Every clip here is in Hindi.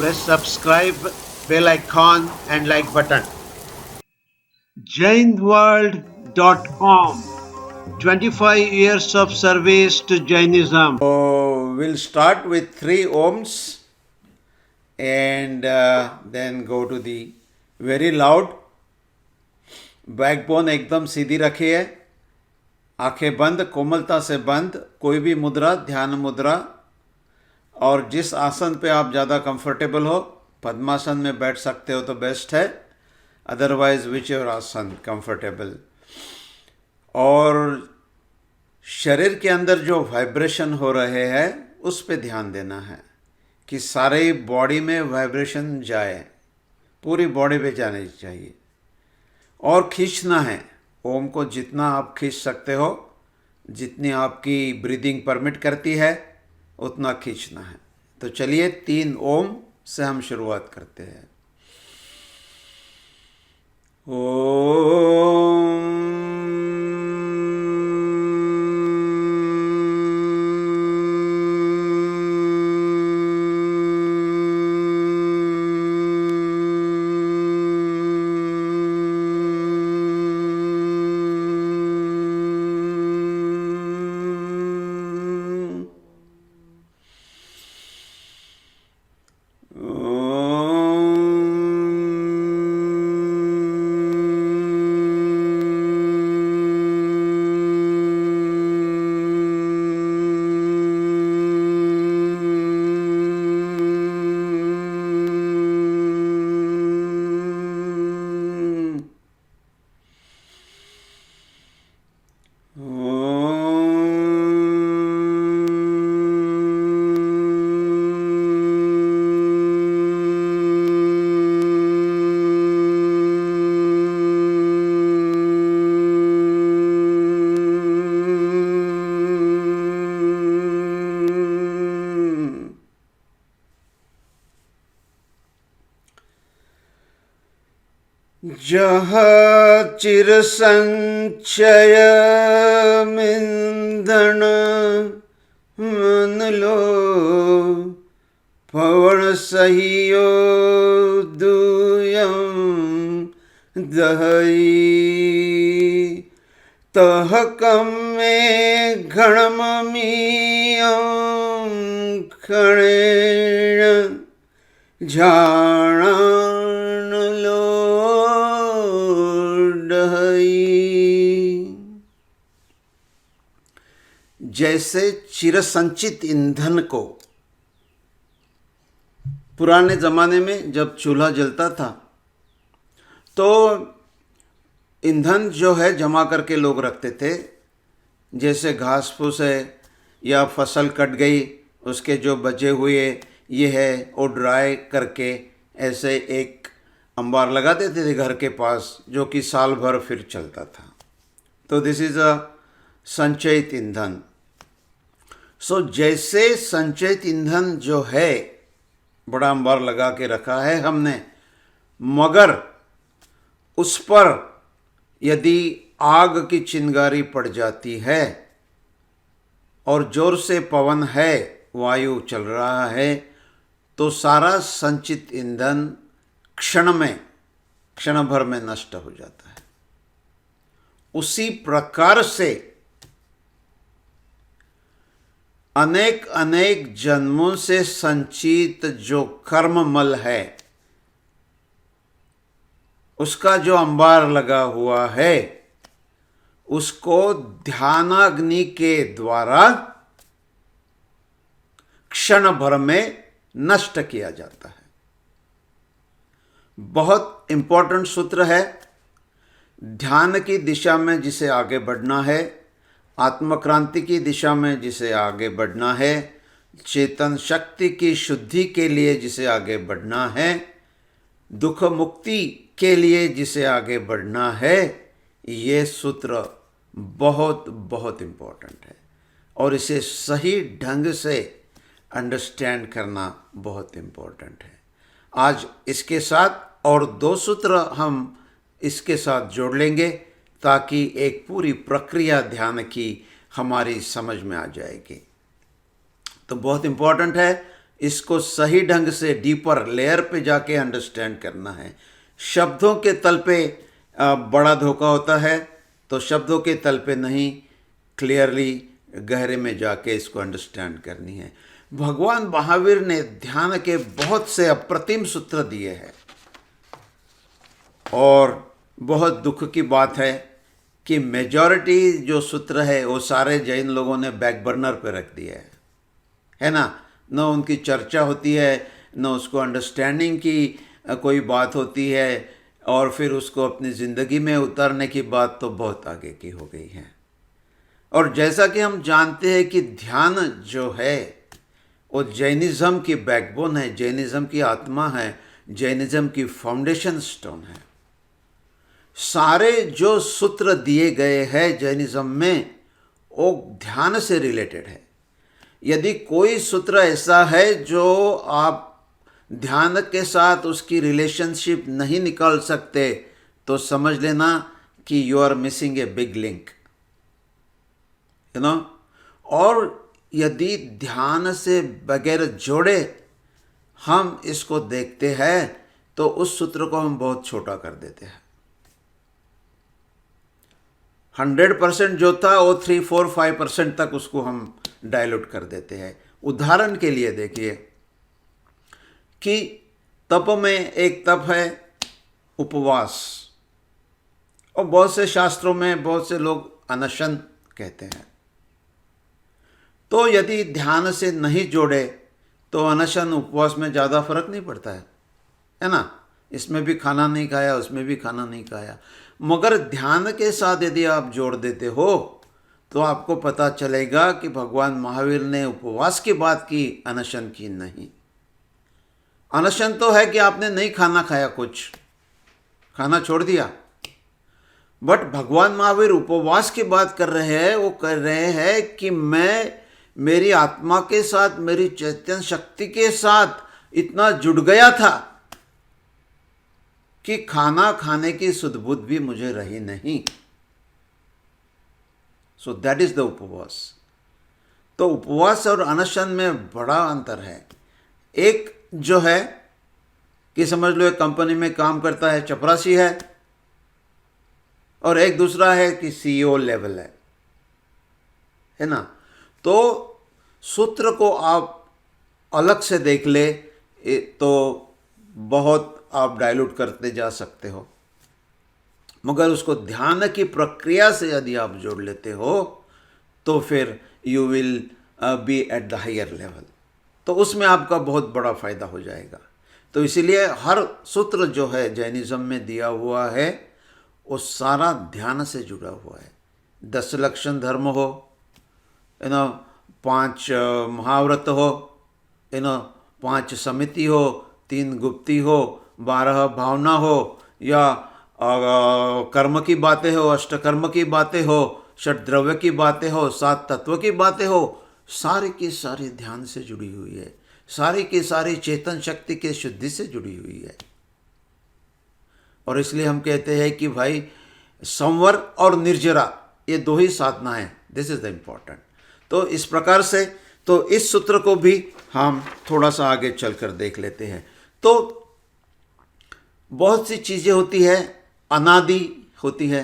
press subscribe, bell icon and like button. Jainworld.com 25 years of service to Jainism. So we'll start with 3 ohms and then go to the very loud. Backbone एकदम सीधी रखिए, आंखें बंद, कोमलता से बंद, कोई भी मुद्रा, ध्यान मुद्रा, और जिस आसन पे आप ज़्यादा कंफर्टेबल हो, पद्मासन में बैठ सकते हो तो बेस्ट है, अदरवाइज विच एवर आसन कंफर्टेबल। और शरीर के अंदर जो वाइब्रेशन हो रहे हैं उस पे ध्यान देना है कि सारे बॉडी में वाइब्रेशन जाए, पूरी बॉडी पे जाने चाहिए। और खींचना है, ओम को जितना आप खींच सकते हो, जितनी आपकी ब्रीदिंग परमिट करती है उतना खींचना है। तो चलिए 3 ओम से हम शुरुआत करते हैं। ओम जहाँ चिर संचय मिंधन मन लो, पवन सहियो दूयम दहई, तह कम में घणम खणेण झाण लो जैसे चिरसंचित ईंधन को पुराने ज़माने में जब चूल्हा जलता था तो ईंधन जो है जमा करके लोग रखते थे। जैसे घास फूस है या फसल कट गई, उसके जो बचे हुए ये है वो ड्राई करके ऐसे एक अंबार लगा देते थे घर के पास, जो कि साल भर फिर चलता था। तो दिस इज़ अ संचयित ईंधन। सो जैसे संचयित ईंधन जो है बड़ा अंबार लगा के रखा है हमने, मगर उस पर यदि आग की चिंगारी पड़ जाती है और जोर से पवन है, वायु चल रहा है, तो सारा संचित ईंधन क्षण भर में नष्ट हो जाता है। उसी प्रकार से अनेक अनेक जन्मों से संचित जो कर्ममल है, उसका जो अंबार लगा हुआ है, उसको ध्यानाग्नि के द्वारा क्षण भर में नष्ट किया जाता है। बहुत इंपॉर्टेंट सूत्र है। ध्यान की दिशा में जिसे आगे बढ़ना है, आत्मक्रांति की दिशा में जिसे आगे बढ़ना है, चेतन शक्ति की शुद्धि के लिए जिसे आगे बढ़ना है, दुख मुक्ति के लिए जिसे आगे बढ़ना है, ये सूत्र बहुत बहुत इम्पोर्टेंट है और इसे सही ढंग से अंडरस्टैंड करना बहुत इम्पोर्टेंट है। आज इसके साथ और 2 सूत्र हम इसके साथ जोड़ लेंगे ताकि एक पूरी प्रक्रिया ध्यान की हमारी समझ में आ जाएगी। तो बहुत इम्पोर्टेंट है, इसको सही ढंग से डीपर लेयर पे जाके अंडरस्टैंड करना है। शब्दों के तल पे बड़ा धोखा होता है, तो शब्दों के तल पे नहीं, क्लियरली गहरे में जाके इसको अंडरस्टैंड करनी है। भगवान महावीर ने ध्यान के बहुत से अप्रतिम सूत्र दिए हैं, और बहुत दुख की बात है कि मेजॉरिटी जो सूत्र है वो सारे जैन लोगों ने बैक बर्नर पे रख दिया है ना। न उनकी चर्चा होती है, न उसको अंडरस्टैंडिंग की कोई बात होती है, और फिर उसको अपनी ज़िंदगी में उतारने की बात तो बहुत आगे की हो गई है। और जैसा कि हम जानते हैं कि ध्यान जो है वो जैनिज़्म की बैकबोन है, जैनिज़्म की आत्मा है, जैनिज़्म की फाउंडेशन स्टोन है। सारे जो सूत्र दिए गए हैं जैनिज़्म में वो ध्यान से रिलेटेड है। यदि कोई सूत्र ऐसा है जो आप ध्यान के साथ उसकी रिलेशनशिप नहीं निकाल सकते, तो समझ लेना कि you are missing a big link, you know. और यदि ध्यान से बगैर जोड़े हम इसको देखते हैं तो उस सूत्र को हम बहुत छोटा कर देते हैं। 100% जो था वो 3, 4, 5% तक उसको हम डाइल्यूट कर देते हैं। उदाहरण के लिए देखिए कि तप में एक तप है उपवास, और बहुत से शास्त्रों में बहुत से लोग अनशन कहते हैं। तो यदि ध्यान से नहीं जोड़े तो अनशन उपवास में ज़्यादा फर्क नहीं पड़ता है ना। इसमें भी खाना नहीं खाया, उसमें भी खाना नहीं खाया। मगर ध्यान के साथ यदि आप जोड़ देते हो तो आपको पता चलेगा कि भगवान महावीर ने उपवास की बात की, अनशन की नहीं। अनशन तो है कि आपने नहीं खाना खाया, कुछ खाना छोड़ दिया, बट भगवान महावीर उपवास की बात कर रहे हैं। वो कर रहे हैं कि मैं मेरी आत्मा के साथ, मेरी चैतन्य शक्ति के साथ इतना जुड़ गया था कि खाना खाने की सुध-बुध भी मुझे रही नहीं। सो दैट इज द उपवास। तो उपवास और अनशन में बड़ा अंतर है। एक जो है कि समझ लो एक कंपनी में काम करता है, चपरासी है, और एक दूसरा है कि CEO लेवल है ना। तो सूत्र को आप अलग से देख ले तो बहुत आप डाइल्यूट करते जा सकते हो, मगर उसको ध्यान की प्रक्रिया से यदि आप जोड़ लेते हो तो फिर you will be at the higher level, तो उसमें आपका बहुत बड़ा फायदा हो जाएगा। तो इसीलिए हर सूत्र जो है जैनिज़्म में दिया हुआ है वो सारा ध्यान से जुड़ा हुआ है। 10 लक्षण धर्म हो, 5 महाव्रत हो, 5 समिति हो, 3 गुप्ती हो, 12 भावना हो, या कर्म की बातें हो, अष्टकर्म की बातें हो, षट द्रव्य की बातें हो, 7 तत्व की बातें हो, सारी की सारी ध्यान से जुड़ी हुई है, सारी की सारी चेतन शक्ति के शुद्धि से जुड़ी हुई है। और इसलिए हम कहते हैं कि भाई संवर और निर्जरा ये 2 ही साधना है, दिस इज द इम्पॉर्टेंट। तो इस प्रकार से तो इस सूत्र को भी हम थोड़ा सा आगे चलकर देख लेते हैं। तो बहुत सी चीज़ें होती है, अनादि होती है,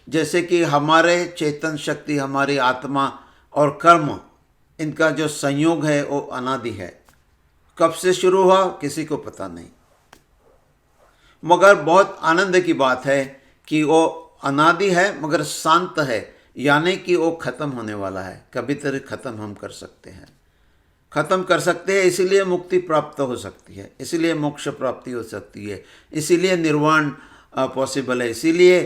जैसे कि हमारे चेतन शक्ति, हमारी आत्मा और कर्म, इनका जो संयोग है वो अनादि है। कब से शुरू हुआ किसी को पता नहीं, मगर बहुत आनंद की बात है कि वो अनादि है मगर शांत है, यानी कि वो ख़त्म होने वाला है। कभी तरह ख़त्म हम कर सकते हैं, ख़त्म कर सकते हैं, इसीलिए मुक्ति प्राप्त हो सकती है, इसीलिए मोक्ष प्राप्ति हो सकती है, इसीलिए निर्वाण पॉसिबल है, इसीलिए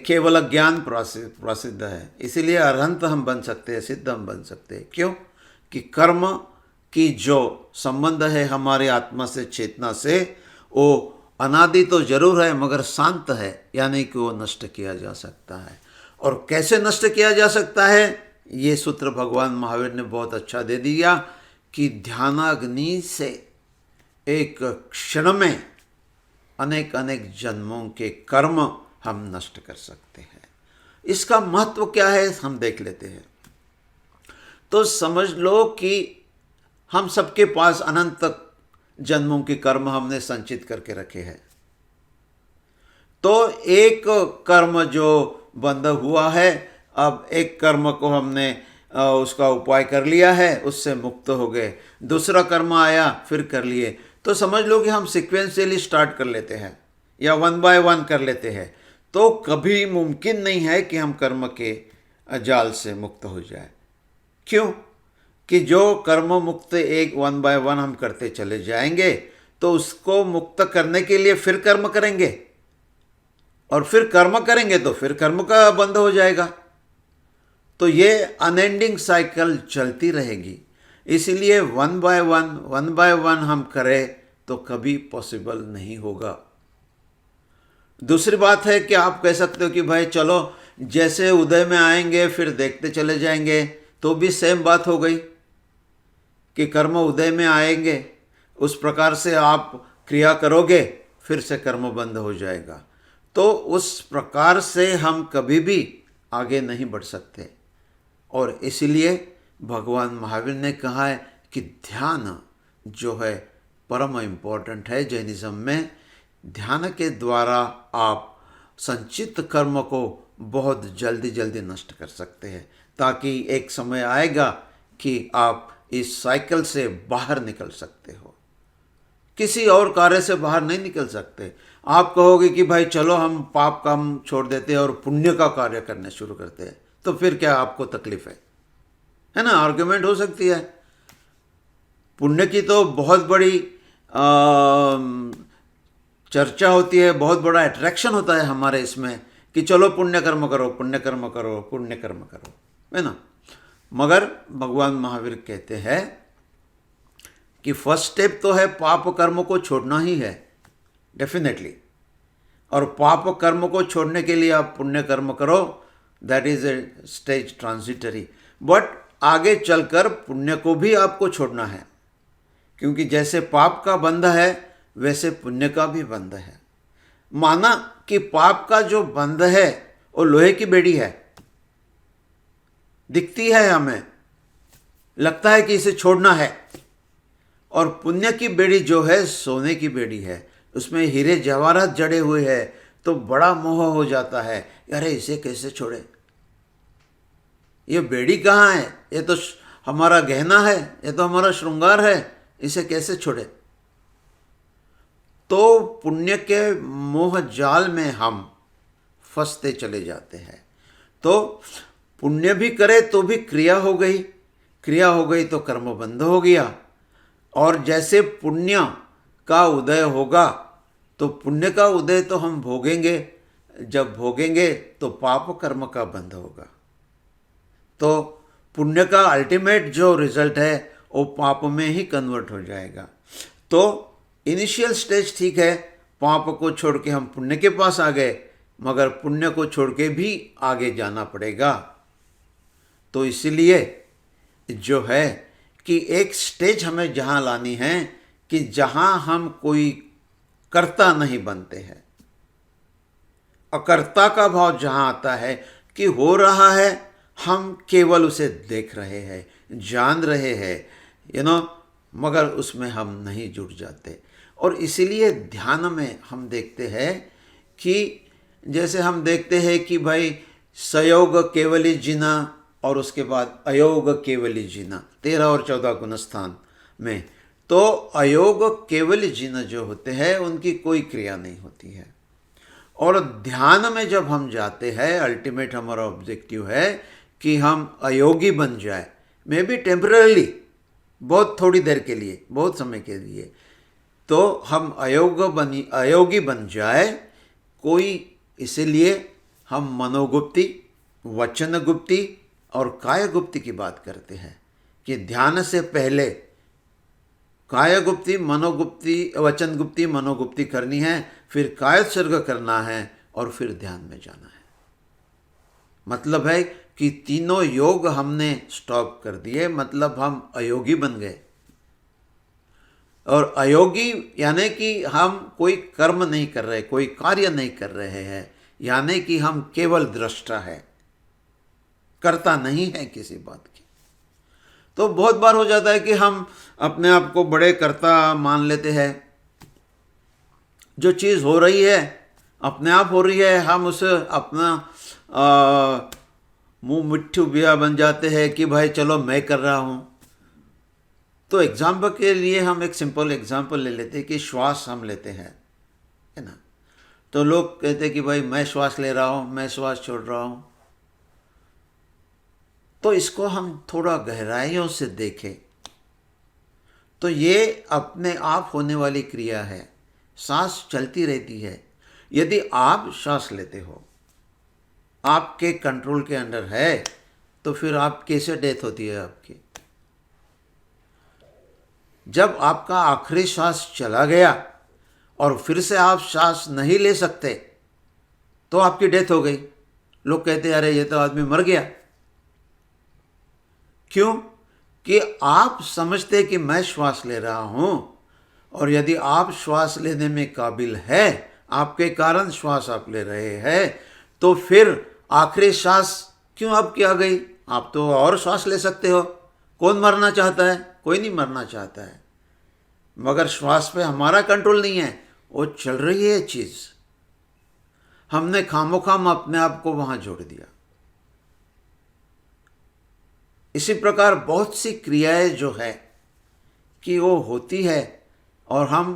केवल ज्ञान प्रसिद्ध है, इसीलिए अरहंत हम बन सकते हैं, सिद्ध हम बन सकते हैं। क्यों? कि कर्म की जो संबंध है हमारे आत्मा से, चेतना से, वो अनादि तो जरूर है मगर शांत है, यानी कि वो नष्ट किया जा सकता है। और कैसे नष्ट किया जा सकता है, ये सूत्र भगवान महावीर ने बहुत अच्छा दे दिया कि ध्यानाग्नि से एक क्षण में अनेक अनेक जन्मों के कर्म हम नष्ट कर सकते हैं। इसका महत्व क्या है हम देख लेते हैं। तो समझ लो कि हम सबके पास अनंत जन्मों के कर्म हमने संचित करके रखे हैं। तो एक कर्म जो बंध हुआ है, अब एक कर्म को हमने उसका उपाय कर लिया है, उससे मुक्त हो गए। दूसरा कर्म आया, फिर कर लिए। तो समझ लो कि हम सिक्वेंशियली स्टार्ट कर लेते हैं या 1 बाय 1 कर लेते हैं। तो कभी मुमकिन नहीं है कि हम कर्म के जाल से मुक्त हो जाए। क्यों? कि जो कर्म मुक्त एक 1 बाय 1 हम करते चले जाएंगे, तो उसको मुक्त करने के लिए फिर कर्म करेंगे, और फिर कर्म करेंगे तो फिर कर्म का बंद हो जाएगा। तो ये अनएंडिंग साइकिल चलती रहेगी। इसीलिए 1 बाय 1 हम करें तो कभी पॉसिबल नहीं होगा। दूसरी बात है कि आप कह सकते हो कि भाई चलो जैसे उदय में आएंगे फिर देखते चले जाएंगे, तो भी सेम बात हो गई कि कर्म उदय में आएंगे, उस प्रकार से आप क्रिया करोगे, फिर से कर्म बंद हो जाएगा। तो उस प्रकार से हम कभी भी आगे नहीं बढ़ सकते। और इसलिए भगवान महावीर ने कहा है कि ध्यान जो है परम इम्पोर्टेंट है। जैनिज्म में ध्यान के द्वारा आप संचित कर्म को बहुत जल्दी जल्दी नष्ट कर सकते हैं, ताकि एक समय आएगा कि आप इस साइकिल से बाहर निकल सकते हो। किसी और कार्य से बाहर नहीं निकल सकते। आप कहोगे कि भाई चलो हम पाप का हम छोड़ देते हैं और पुण्य का कार्य करने शुरू करते हैं, तो फिर क्या आपको तकलीफ है ना? आर्ग्यूमेंट हो सकती है। पुण्य की तो बहुत बड़ी चर्चा होती है, बहुत बड़ा अट्रैक्शन होता है हमारे इसमें कि चलो पुण्य कर्म करो, पुण्य कर्म करो, पुण्य कर्म करो, है ना? मगर भगवान महावीर कहते हैं कि फर्स्ट स्टेप तो है पाप कर्म को छोड़ना ही है, डेफिनेटली। और पाप कर्म को छोड़ने के लिए आप पुण्य कर्म करो, that is a stage transitory. But आगे चलकर पुण्य को भी आपको छोड़ना है, क्योंकि जैसे पाप का बंध है वैसे पुण्य का भी बंध है। माना कि पाप का जो बंध है वो लोहे की बेड़ी है, दिखती है, हमें लगता है कि इसे छोड़ना है। और पुण्य की बेड़ी जो है सोने की बेड़ी है, उसमें हीरे जवाहरात जड़े हुए हैं, तो बड़ा मोह हो जाता है, अरे इसे कैसे छोड़े, ये बेड़ी कहाँ है, ये तो हमारा गहना है, ये तो हमारा श्रृंगार है, इसे कैसे छोड़े। तो पुण्य के मोह जाल में हम फंसते चले जाते हैं। तो पुण्य भी करे तो भी क्रिया हो गई, क्रिया हो गई तो कर्म बंद हो गया। और जैसे पुण्य का उदय होगा तो पुण्य का उदय तो हम भोगेंगे, जब भोगेंगे तो पाप कर्म का बंध होगा। तो पुण्य का अल्टीमेट जो रिजल्ट है वो पाप में ही कन्वर्ट हो जाएगा। तो इनिशियल स्टेज ठीक है, पाप को छोड़ के हम पुण्य के पास आ गए, मगर पुण्य को छोड़ के भी आगे जाना पड़ेगा। तो इसलिए जो है कि एक स्टेज हमें जहाँ लानी है कि जहाँ हम कोई कर्ता नहीं बनते हैं। अकर्ता का भाव जहाँ आता है कि हो रहा है, हम केवल उसे देख रहे हैं, जान रहे हैं, मगर उसमें हम नहीं जुड़ जाते। और इसीलिए ध्यान में हम देखते हैं कि जैसे हम देखते हैं कि भाई सयोग केवली जीना और उसके बाद अयोग केवली जीना, 13 और 14 गुणस्थान में। तो अयोग केवली जीना जो होते हैं उनकी कोई क्रिया नहीं होती है। और ध्यान में जब हम जाते हैं, अल्टीमेट हमारा ऑब्जेक्टिव है कि हम अयोगी बन जाए, मे बी टेम्पररीली, बहुत थोड़ी देर के लिए, बहुत समय के लिए। तो हम अयोगी बन जाए कोई, इसलिए हम मनोगुप्ति, वचन गुप्ति और काय गुप्ति की बात करते हैं कि ध्यान से पहले काय गुप्ति, मनोगुप्ति, वचन गुप्ति, मनोगुप्ति करनी है, फिर कायोत्सर्ग करना है और फिर ध्यान में जाना है। मतलब है कि तीनों योग हमने स्टॉप कर दिए, मतलब हम अयोगी बन गए। और अयोगी यानी कि हम कोई कर्म नहीं कर रहे, कोई कार्य नहीं कर रहे हैं, यानी कि हम केवल दृष्टा है, कर्ता नहीं है किसी बात की। तो बहुत बार हो जाता है कि हम अपने आप को बड़े कर्ता मान लेते हैं। जो चीज़ हो रही है अपने आप हो रही है, हम उसे अपना मुंह मिट्ठू बिया बन जाते हैं कि भाई चलो मैं कर रहा हूँ। तो एग्जाम्पल के लिए हम एक सिंपल एग्जाम्पल ले लेते हैं कि श्वास हम लेते हैं, है ना। तो लोग कहते हैं कि भाई मैं श्वास ले रहा हूँ, मैं श्वास छोड़ रहा हूँ। तो इसको हम थोड़ा गहराइयों से देखें तो ये अपने आप होने वाली क्रिया है। सांस चलती रहती है। यदि आप सांस लेते हो, आपके कंट्रोल के अंडर है, तो फिर आप कैसे डेथ होती है आपकी? जब आपका आखिरी सांस चला गया और फिर से आप सांस नहीं ले सकते तो आपकी डेथ हो गई। लोग कहते हैं अरे ये तो आदमी मर गया। क्यों? कि आप समझते कि मैं श्वास ले रहा हूं, और यदि आप श्वास लेने में काबिल है, आपके कारण श्वास आप ले रहे हैं, तो फिर आखिरी सांस क्यों आपकी आ गई? आप तो और श्वास ले सकते हो। कौन मरना चाहता है? कोई नहीं मरना चाहता है, मगर श्वास पे हमारा कंट्रोल नहीं है, वो चल रही है चीज। हमने खामोखाम अपने आप को वहां जोड़ दिया। इसी प्रकार बहुत सी क्रियाएं जो है कि वो होती है और हम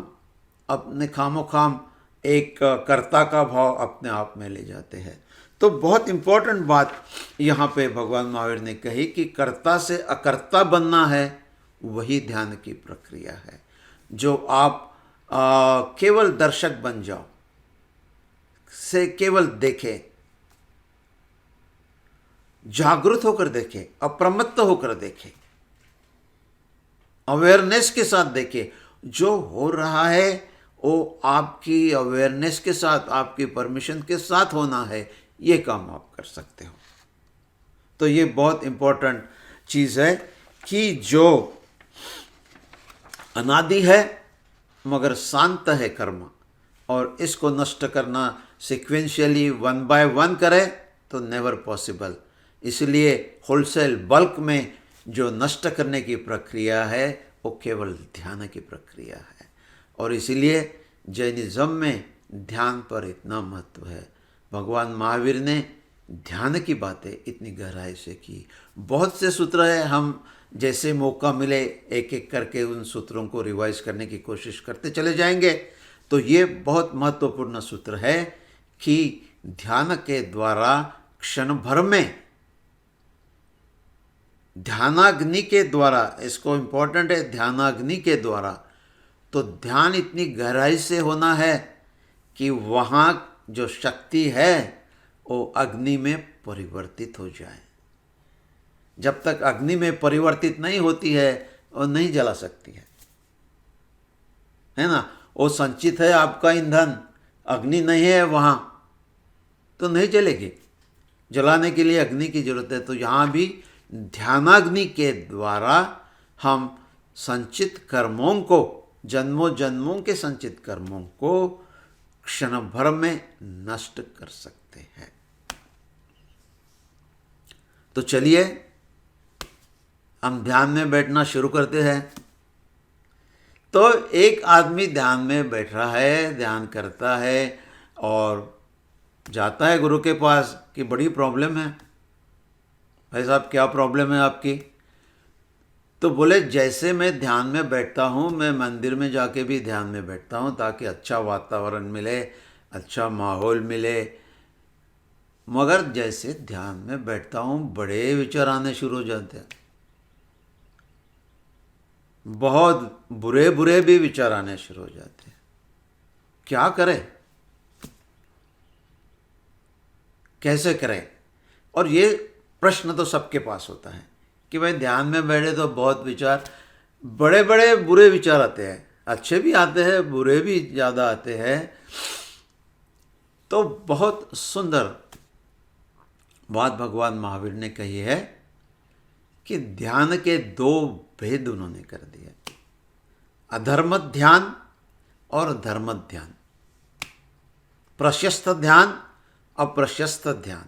अपने खामोखाम एक कर्ता का भाव अपने आप में ले जाते हैं। तो बहुत इंपॉर्टेंट बात यहाँ पे भगवान महावीर ने कही कि कर्ता से अकर्ता बनना है, वही ध्यान की प्रक्रिया है। जो आप केवल दर्शक बन जाओ, से केवल देखें, जागृत होकर देखें, अप्रमत्त होकर देखें, अवेयरनेस के साथ देखें। जो हो रहा है वो आपकी अवेयरनेस के साथ, आपकी परमिशन के साथ होना है, ये काम आप कर सकते हो। तो ये बहुत इंपॉर्टेंट चीज़ है कि जो अनादि है मगर शांत है कर्म, और इसको नष्ट करना सिक्वेंशियली 1 by 1 करे तो नेवर पॉसिबल। इसलिए होलसेल बल्क में जो नष्ट करने की प्रक्रिया है वो केवल ध्यान की प्रक्रिया है। और इसीलिए जैनिज्म में ध्यान पर इतना महत्व है। भगवान महावीर ने ध्यान की बातें इतनी गहराई से की। बहुत से सूत्र हैं, हम जैसे मौका मिले एक एक करके उन सूत्रों को रिवाइज करने की कोशिश करते चले जाएंगे। तो ये बहुत महत्वपूर्ण सूत्र है कि ध्यान के द्वारा क्षण भर में, ध्यानाग्नि के द्वारा, इसको इम्पोर्टेंट है, ध्यानाग्नि के द्वारा, तो ध्यान इतनी गहराई से होना है कि वहाँ जो शक्ति है वो अग्नि में परिवर्तित हो जाए। जब तक अग्नि में परिवर्तित नहीं होती है वो नहीं जला सकती है ना। वो संचित है आपका ईंधन, अग्नि नहीं है वहाँ तो नहीं जलेगी। जलाने के लिए अग्नि की जरूरत है। तो यहाँ भी ध्यानाग्नि के द्वारा हम संचित कर्मों को, जन्मों जन्मों के संचित कर्मों को क्षण भर में नष्ट कर सकते हैं। तो चलिए हम ध्यान में बैठना शुरू करते हैं। तो एक आदमी ध्यान में बैठ रहा है, ध्यान करता है और जाता है गुरु के पास कि बड़ी प्रॉब्लम है। भाई साहब क्या प्रॉब्लम है आपकी? तो बोले जैसे मैं ध्यान में बैठता हूँ, मैं मंदिर में जाके भी ध्यान में बैठता हूँ ताकि अच्छा वातावरण मिले, अच्छा माहौल मिले, मगर जैसे ध्यान में बैठता हूँ बड़े विचार आने शुरू हो जाते हैं। बहुत बुरे बुरे भी विचार आने शुरू हो जाते हैं। क्या करें, कैसे करें? और ये प्रश्न तो सबके पास होता है कि भाई ध्यान में बैठे तो बहुत विचार, बड़े बड़े बुरे विचार आते हैं, अच्छे भी आते हैं, बुरे भी ज़्यादा आते हैं। तो बहुत सुंदर बात भगवान महावीर ने कही है कि ध्यान के 2 भेद उन्होंने कर दिए, अधर्म ध्यान और धर्म ध्यान, प्रशस्त ध्यान, अप्रशस्त ध्यान।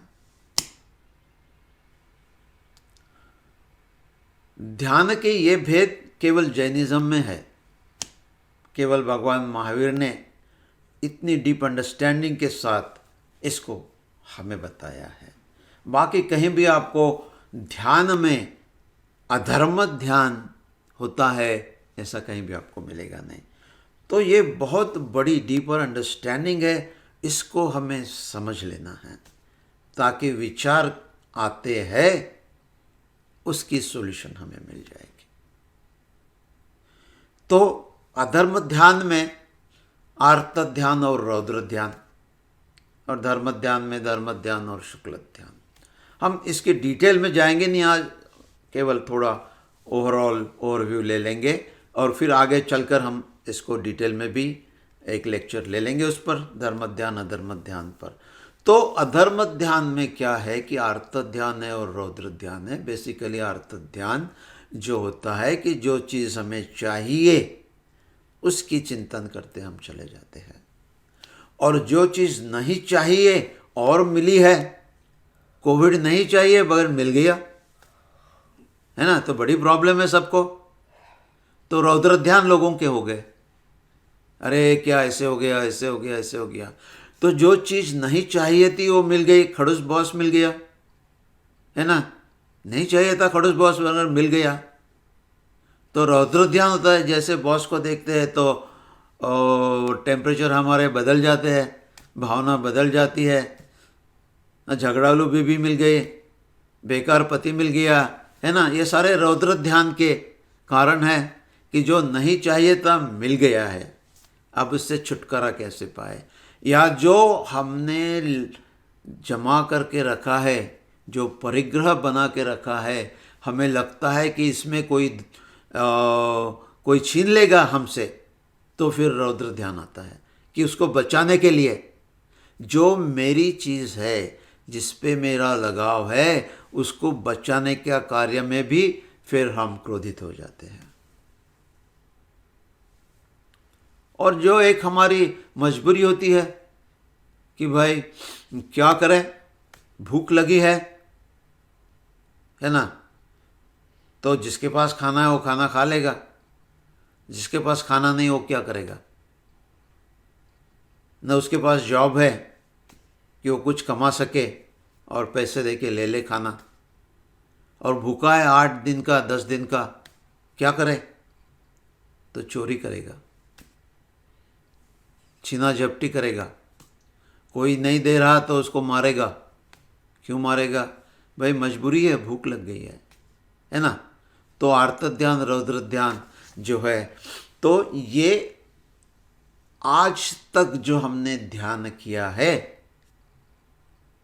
ध्यान के ये भेद केवल जैनिज़्म में है। केवल भगवान महावीर ने इतनी डीप अंडरस्टैंडिंग के साथ इसको हमें बताया है। बाकी कहीं भी आपको ध्यान में अधर्म ध्यान होता है ऐसा कहीं भी आपको मिलेगा नहीं। तो ये बहुत बड़ी डीपर अंडरस्टैंडिंग है, इसको हमें समझ लेना है ताकि विचार आते हैं उसकी सॉल्यूशन हमें मिल जाएगी। तो अधर्म ध्यान में आर्त ध्यान और रौद्र ध्यान, और धर्म ध्यान में धर्म ध्यान और शुक्ल ध्यान। हम इसके डिटेल में जाएंगे नहीं आज, केवल थोड़ा ओवरऑल ओवरव्यू ले लेंगे और फिर आगे चलकर हम इसको डिटेल में भी एक लेक्चर ले लेंगे उस पर, धर्म ध्यान अधर्म ध्यान पर। तो अधर्म ध्यान में क्या है कि आर्त ध्यान है और रौद्र ध्यान है। बेसिकली आर्त ध्यान जो होता है कि जो चीज़ हमें चाहिए उसकी चिंतन करते हम चले जाते हैं, और जो चीज़ नहीं चाहिए और मिली है, कोविड नहीं चाहिए मगर मिल गया है ना, तो बड़ी प्रॉब्लम है सबको। तो रौद्र ध्यान लोगों के हो गए, अरे क्या ऐसे हो गया, ऐसे हो गया, ऐसे हो गया। तो जो चीज़ नहीं चाहिए थी वो मिल गई, खड़ूस बॉस मिल गया है ना, नहीं चाहिए था खड़ूस बॉस अगर मिल गया तो रौद्र ध्यान होता है। जैसे बॉस को देखते हैं तो टेम्परेचर हमारे बदल जाते हैं, भावना बदल जाती है, झगड़ालू बीवी मिल गई, बेकार पति मिल गया है ना। ये सारे रौद्र ध्यान के कारण है कि जो नहीं चाहिए था मिल गया है, अब उससे छुटकारा कैसे पाए, या जो हमने जमा करके रखा है, जो परिग्रह बना के रखा है, हमें लगता है कि इसमें कोई छीन लेगा हमसे, तो फिर रौद्र ध्यान आता है कि उसको बचाने के लिए जो मेरी चीज़ है जिस पे मेरा लगाव है उसको बचाने के कार्य में भी फिर हम क्रोधित हो जाते हैं। और जो एक हमारी मजबूरी होती है कि भाई क्या करें, भूख लगी है ना, तो जिसके पास खाना है वो खाना खा लेगा, जिसके पास खाना नहीं वो क्या करेगा, न उसके पास जॉब है कि वो कुछ कमा सके और पैसे दे के ले ले खाना, और भूखा है 8 दिन का 10 दिन का, क्या करे, तो चोरी करेगा, छीना झपटी करेगा, कोई नहीं दे रहा तो उसको मारेगा। क्यों मारेगा, भाई मजबूरी है, भूख लग गई है ना। तो आर्त ध्यान रौद्र ध्यान जो है, तो ये आज तक जो हमने ध्यान किया है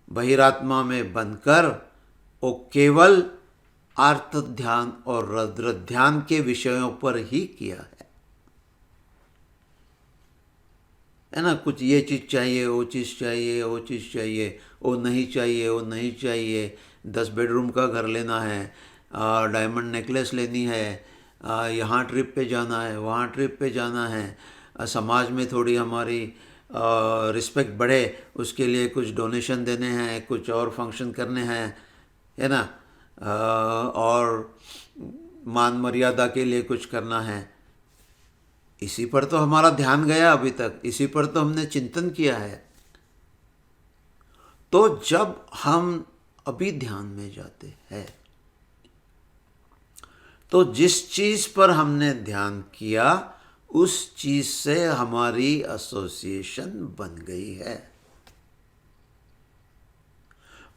बहिरात्मा में बनकर, वो केवल आर्त ध्यान और रौद्र ध्यान के विषयों पर ही किया है ना। कुछ ये चीज़ चाहिए, वो चीज़ चाहिए, वो चीज़ चाहिए, वो नहीं चाहिए, वो नहीं चाहिए, 10 बेडरूम का घर लेना है, डायमंड नेकलेस लेनी है, यहाँ ट्रिप पे जाना है, वहाँ ट्रिप पे जाना है, समाज में थोड़ी हमारी रिस्पेक्ट बढ़े उसके लिए कुछ डोनेशन देने हैं, कुछ और फंक्शन करने हैं है ना, और मान मर्यादा के लिए कुछ करना है। इसी पर तो हमारा ध्यान गया अभी तक, इसी पर तो हमने चिंतन किया है। तो जब हम अभी ध्यान में जाते हैं तो जिस चीज पर हमने ध्यान किया उस चीज से हमारी एसोसिएशन बन गई है,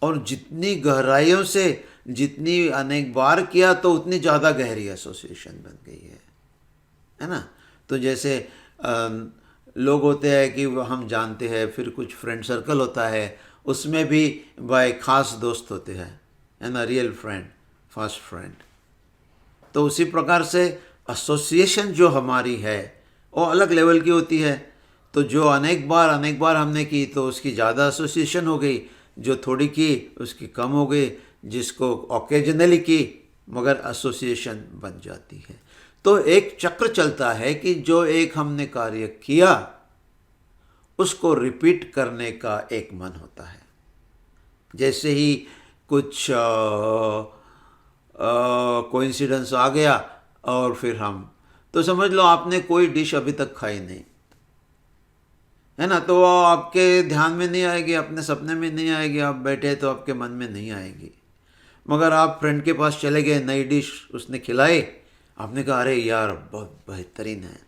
और जितनी गहराइयों से, जितनी अनेक बार किया तो उतनी ज़्यादा गहरी एसोसिएशन बन गई है ना। तो जैसे लोग होते हैं कि हम जानते हैं, फिर कुछ फ्रेंड सर्कल होता है, उसमें भी भाई खास दोस्त होते हैं है ना, रियल फ्रेंड, फर्स्ट फ्रेंड। तो उसी प्रकार से एसोसिएशन जो हमारी है वो अलग लेवल की होती है। तो जो अनेक बार हमने की तो उसकी ज़्यादा एसोसिएशन हो गई, जो थोड़ी की उसकी कम हो गई, जिसको ओकेजनली की मगर एसोसिएशन बन जाती है। तो एक चक्र चलता है कि जो एक हमने कार्य किया उसको रिपीट करने का एक मन होता है। जैसे ही कुछ कोइंसिडेंस आ गया और फिर हम, तो समझ लो आपने कोई डिश अभी तक खाई नहीं है ना, तो वो आपके ध्यान में नहीं आएगी, अपने सपने में नहीं आएगी, आप बैठे तो आपके मन में नहीं आएगी। मगर आप फ्रेंड के पास चले गए, नई डिश उसने खिलाई, आपने कहा अरे यार बहुत बेहतरीन है,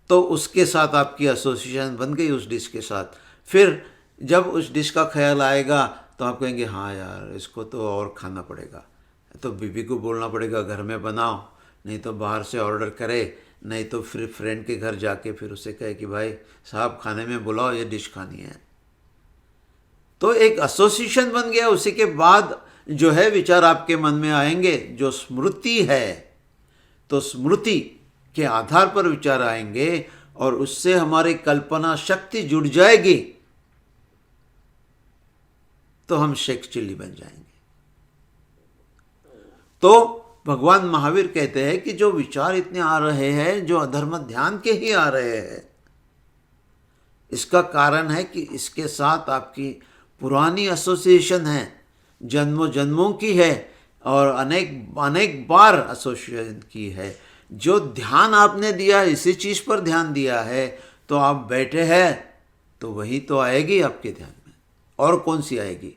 तो उसके साथ आपकी एसोसिएशन बन गई उस डिश के साथ। फिर जब उस डिश का ख्याल आएगा तो आप कहेंगे हाँ यार इसको तो और खाना पड़ेगा, तो बीबी को बोलना पड़ेगा घर में बनाओ, नहीं तो बाहर से ऑर्डर करे, नहीं तो फिर फ्रेंड के घर जाके फिर उसे कहे कि भाई साहब खाने में बुलाओ, ये डिश खानी है। तो एक एसोसिएशन बन गया। उसी के बाद जो है विचार आपके मन में आएंगे, जो स्मृति है, तो स्मृति के आधार पर विचार आएंगे और उससे हमारी कल्पना शक्ति जुड़ जाएगी, तो हम शेख चिल्ली बन जाएंगे। तो भगवान महावीर कहते हैं कि जो विचार इतने आ रहे हैं, जो अधर्म ध्यान के ही आ रहे हैं, इसका कारण है कि इसके साथ आपकी पुरानी एसोसिएशन है, जन्मों जन्मों की है और अनेक अनेक बार एसोसिएशन की है। जो ध्यान आपने दिया है, इसी चीज़ पर ध्यान दिया है, तो आप बैठे हैं तो वही तो आएगी आपके ध्यान में, और कौन सी आएगी?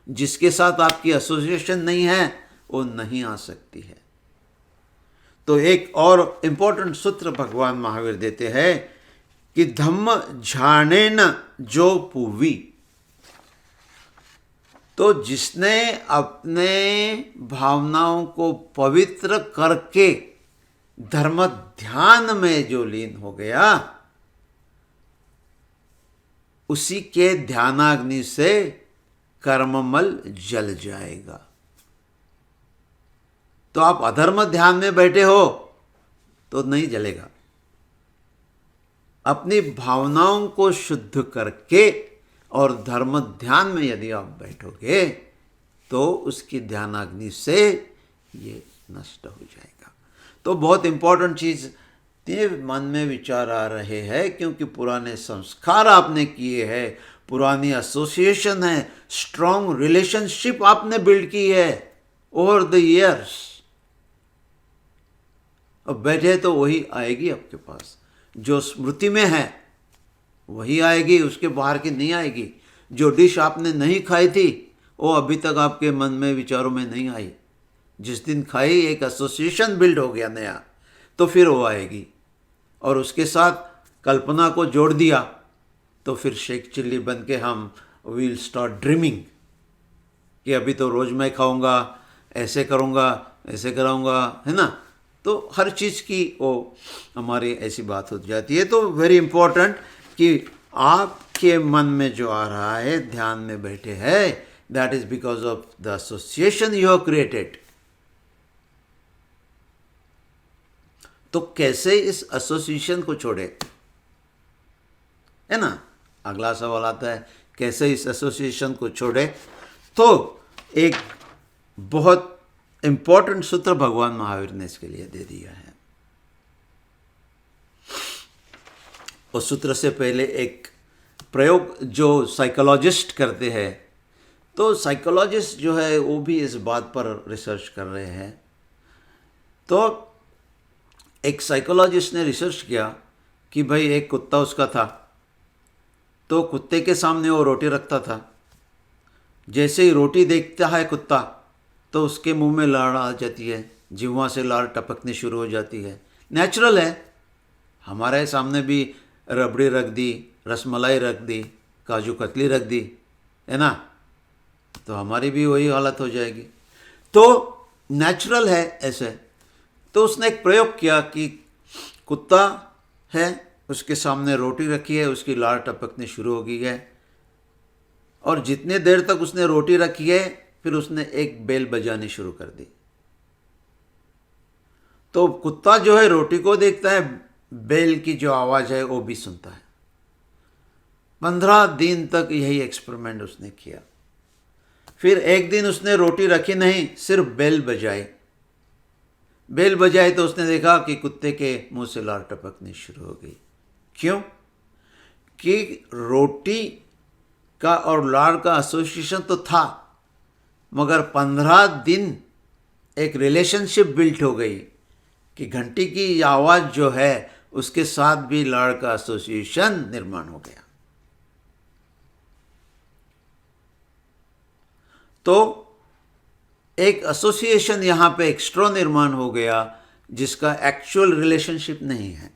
जिसके साथ आपकी एसोसिएशन नहीं है वो नहीं आ सकती है। तो एक और इम्पोर्टेंट सूत्र भगवान महावीर देते हैं कि धम्म झानेन जो पुवी, तो जिसने अपने भावनाओं को पवित्र करके धर्म ध्यान में जो लीन हो गया, उसी के ध्यानाग्नि से कर्ममल जल जाएगा। तो आप अधर्म ध्यान में बैठे हो तो नहीं जलेगा। अपनी भावनाओं को शुद्ध करके और धर्म ध्यान में यदि आप बैठोगे तो उसकी ध्यानाग्नि से ये नष्ट हो जाएगा। तो बहुत इंपॉर्टेंट चीज़, ये मन में विचार आ रहे हैं क्योंकि पुराने संस्कार आपने किए हैं, पुरानी एसोसिएशन है, स्ट्रॉन्ग रिलेशनशिप आपने बिल्ड की है ओवर द ईयर्स। अब बैठे तो वही आएगी आपके पास, जो स्मृति में है वही आएगी, उसके बाहर की नहीं आएगी। जो डिश आपने नहीं खाई थी वो अभी तक आपके मन में विचारों में नहीं आई, जिस दिन खाई एक एसोसिएशन बिल्ड हो गया नया, तो फिर वो आएगी। और उसके साथ कल्पना को जोड़ दिया तो फिर शेख चिल्ली बन के हम विल स्टार्ट ड्रीमिंग कि अभी तो रोज़ मैं खाऊंगा, ऐसे करूंगा, ऐसे कराऊंगा, है ना। तो हर चीज़ की वो हमारी ऐसी बात हो जाती है। तो वेरी इंपॉर्टेंट कि आपके मन में जो आ रहा है, ध्यान में बैठे हैं, that is because of the association you have created. तो कैसे इस एसोसिएशन को छोड़े, है ना। अगला सवाल आता है कैसे इस एसोसिएशन को छोड़े। तो एक बहुत इंपॉर्टेंट सूत्र भगवान महावीर ने इसके लिए दे दिया है। उस सूत्र से पहले एक प्रयोग जो साइकोलॉजिस्ट करते हैं, तो साइकोलॉजिस्ट जो है वो भी इस बात पर रिसर्च कर रहे हैं। तो एक साइकोलॉजिस्ट ने रिसर्च किया कि भाई एक कुत्ता उसका था, तो कुत्ते के सामने वो रोटी रखता था। जैसे ही रोटी देखता है कुत्ता तो उसके मुंह में लार आ जाती है, जिह्वा से लार टपकनी शुरू हो जाती है। नेचुरल है, हमारे सामने भी रबड़ी रख दी, रसमलाई रख दी, काजू कतली रख दी, है ना, तो हमारी भी वही हालत हो जाएगी। तो नेचुरल है ऐसे। तो उसने एक प्रयोग किया कि कुत्ता है, उसके सामने रोटी रखी है, उसकी लार टपकनी शुरू हो गई है, और जितने देर तक उसने रोटी रखी है फिर उसने एक बेल बजानी शुरू कर दी। तो कुत्ता जो है रोटी को देखता है, बेल की जो आवाज़ है वो भी सुनता है। 15 दिन तक यही एक्सपेरिमेंट उसने किया। फिर एक दिन उसने रोटी रखी नहीं, सिर्फ बेल बजाई। बेल बजाई तो उसने देखा कि कुत्ते के मुंह से लार टपकनी शुरू हो गई। क्यों? कि रोटी का और लार का एसोसिएशन तो था, मगर 15 दिन एक रिलेशनशिप बिल्ट हो गई कि घंटी की आवाज़ जो है उसके साथ भी लॉर्ड का एसोसिएशन निर्माण हो गया। तो एक एसोसिएशन यहाँ पे एक्स्ट्रा निर्माण हो गया जिसका एक्चुअल रिलेशनशिप नहीं है,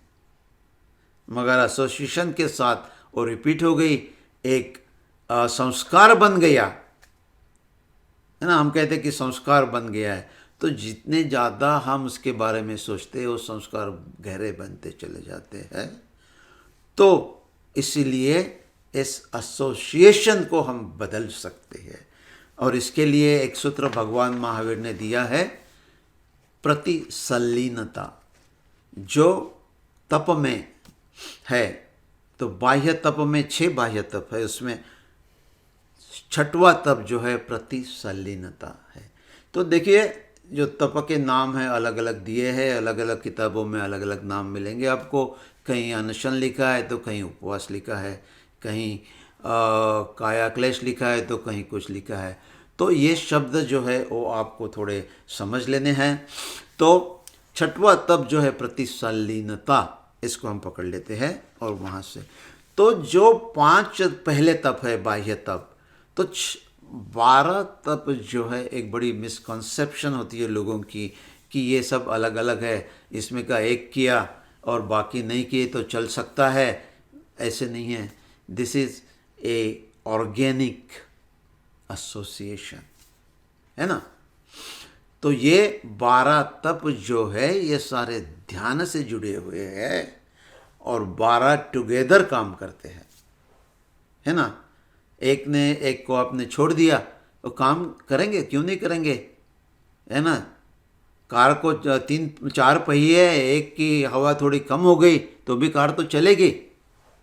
मगर एसोसिएशन के साथ वो रिपीट हो गई, एक संस्कार बन गया, है ना। हम कहते हैं कि संस्कार बन गया है, तो जितने ज़्यादा हम उसके बारे में सोचते हैं वो संस्कार गहरे बनते चले जाते हैं। तो इसीलिए इस एसोसिएशन को हम बदल सकते हैं, और इसके लिए एक सूत्र भगवान महावीर ने दिया है, प्रतिसल्लीनता। जो तप में है, तो बाह्य तप में 6 बाह्य तप है, उसमें 6वां तप जो है प्रतिसल्लीनता है। तो देखिए जो तप के नाम है अलग अलग दिए हैं, अलग अलग किताबों में अलग अलग नाम मिलेंगे आपको। कहीं अनशन लिखा है तो कहीं उपवास लिखा है, कहीं काया क्लेश लिखा है तो कहीं कुछ लिखा है। तो ये शब्द जो है वो आपको थोड़े समझ लेने हैं। तो 6वां तप जो है प्रतिसल्लीनता, इसको हम पकड़ लेते हैं और वहाँ से तो जो 5 पहले तप है बाह्य तप, तो 12 तप जो है एक बड़ी मिसकॉन्सेप्शन होती है लोगों की कि ये सब अलग अलग है, इसमें का एक किया और बाकी नहीं किए तो चल सकता है। ऐसे नहीं है। This is a organic association, है ना। तो ये 12 तप जो है ये सारे ध्यान से जुड़े हुए हैं और 12 टुगेदर काम करते हैं, है ना। एक ने एक को आपने छोड़ दिया तो काम करेंगे, क्यों नहीं करेंगे, है ना। कार को 3-4 पहिए, एक की हवा थोड़ी कम हो गई तो भी कार तो चलेगी,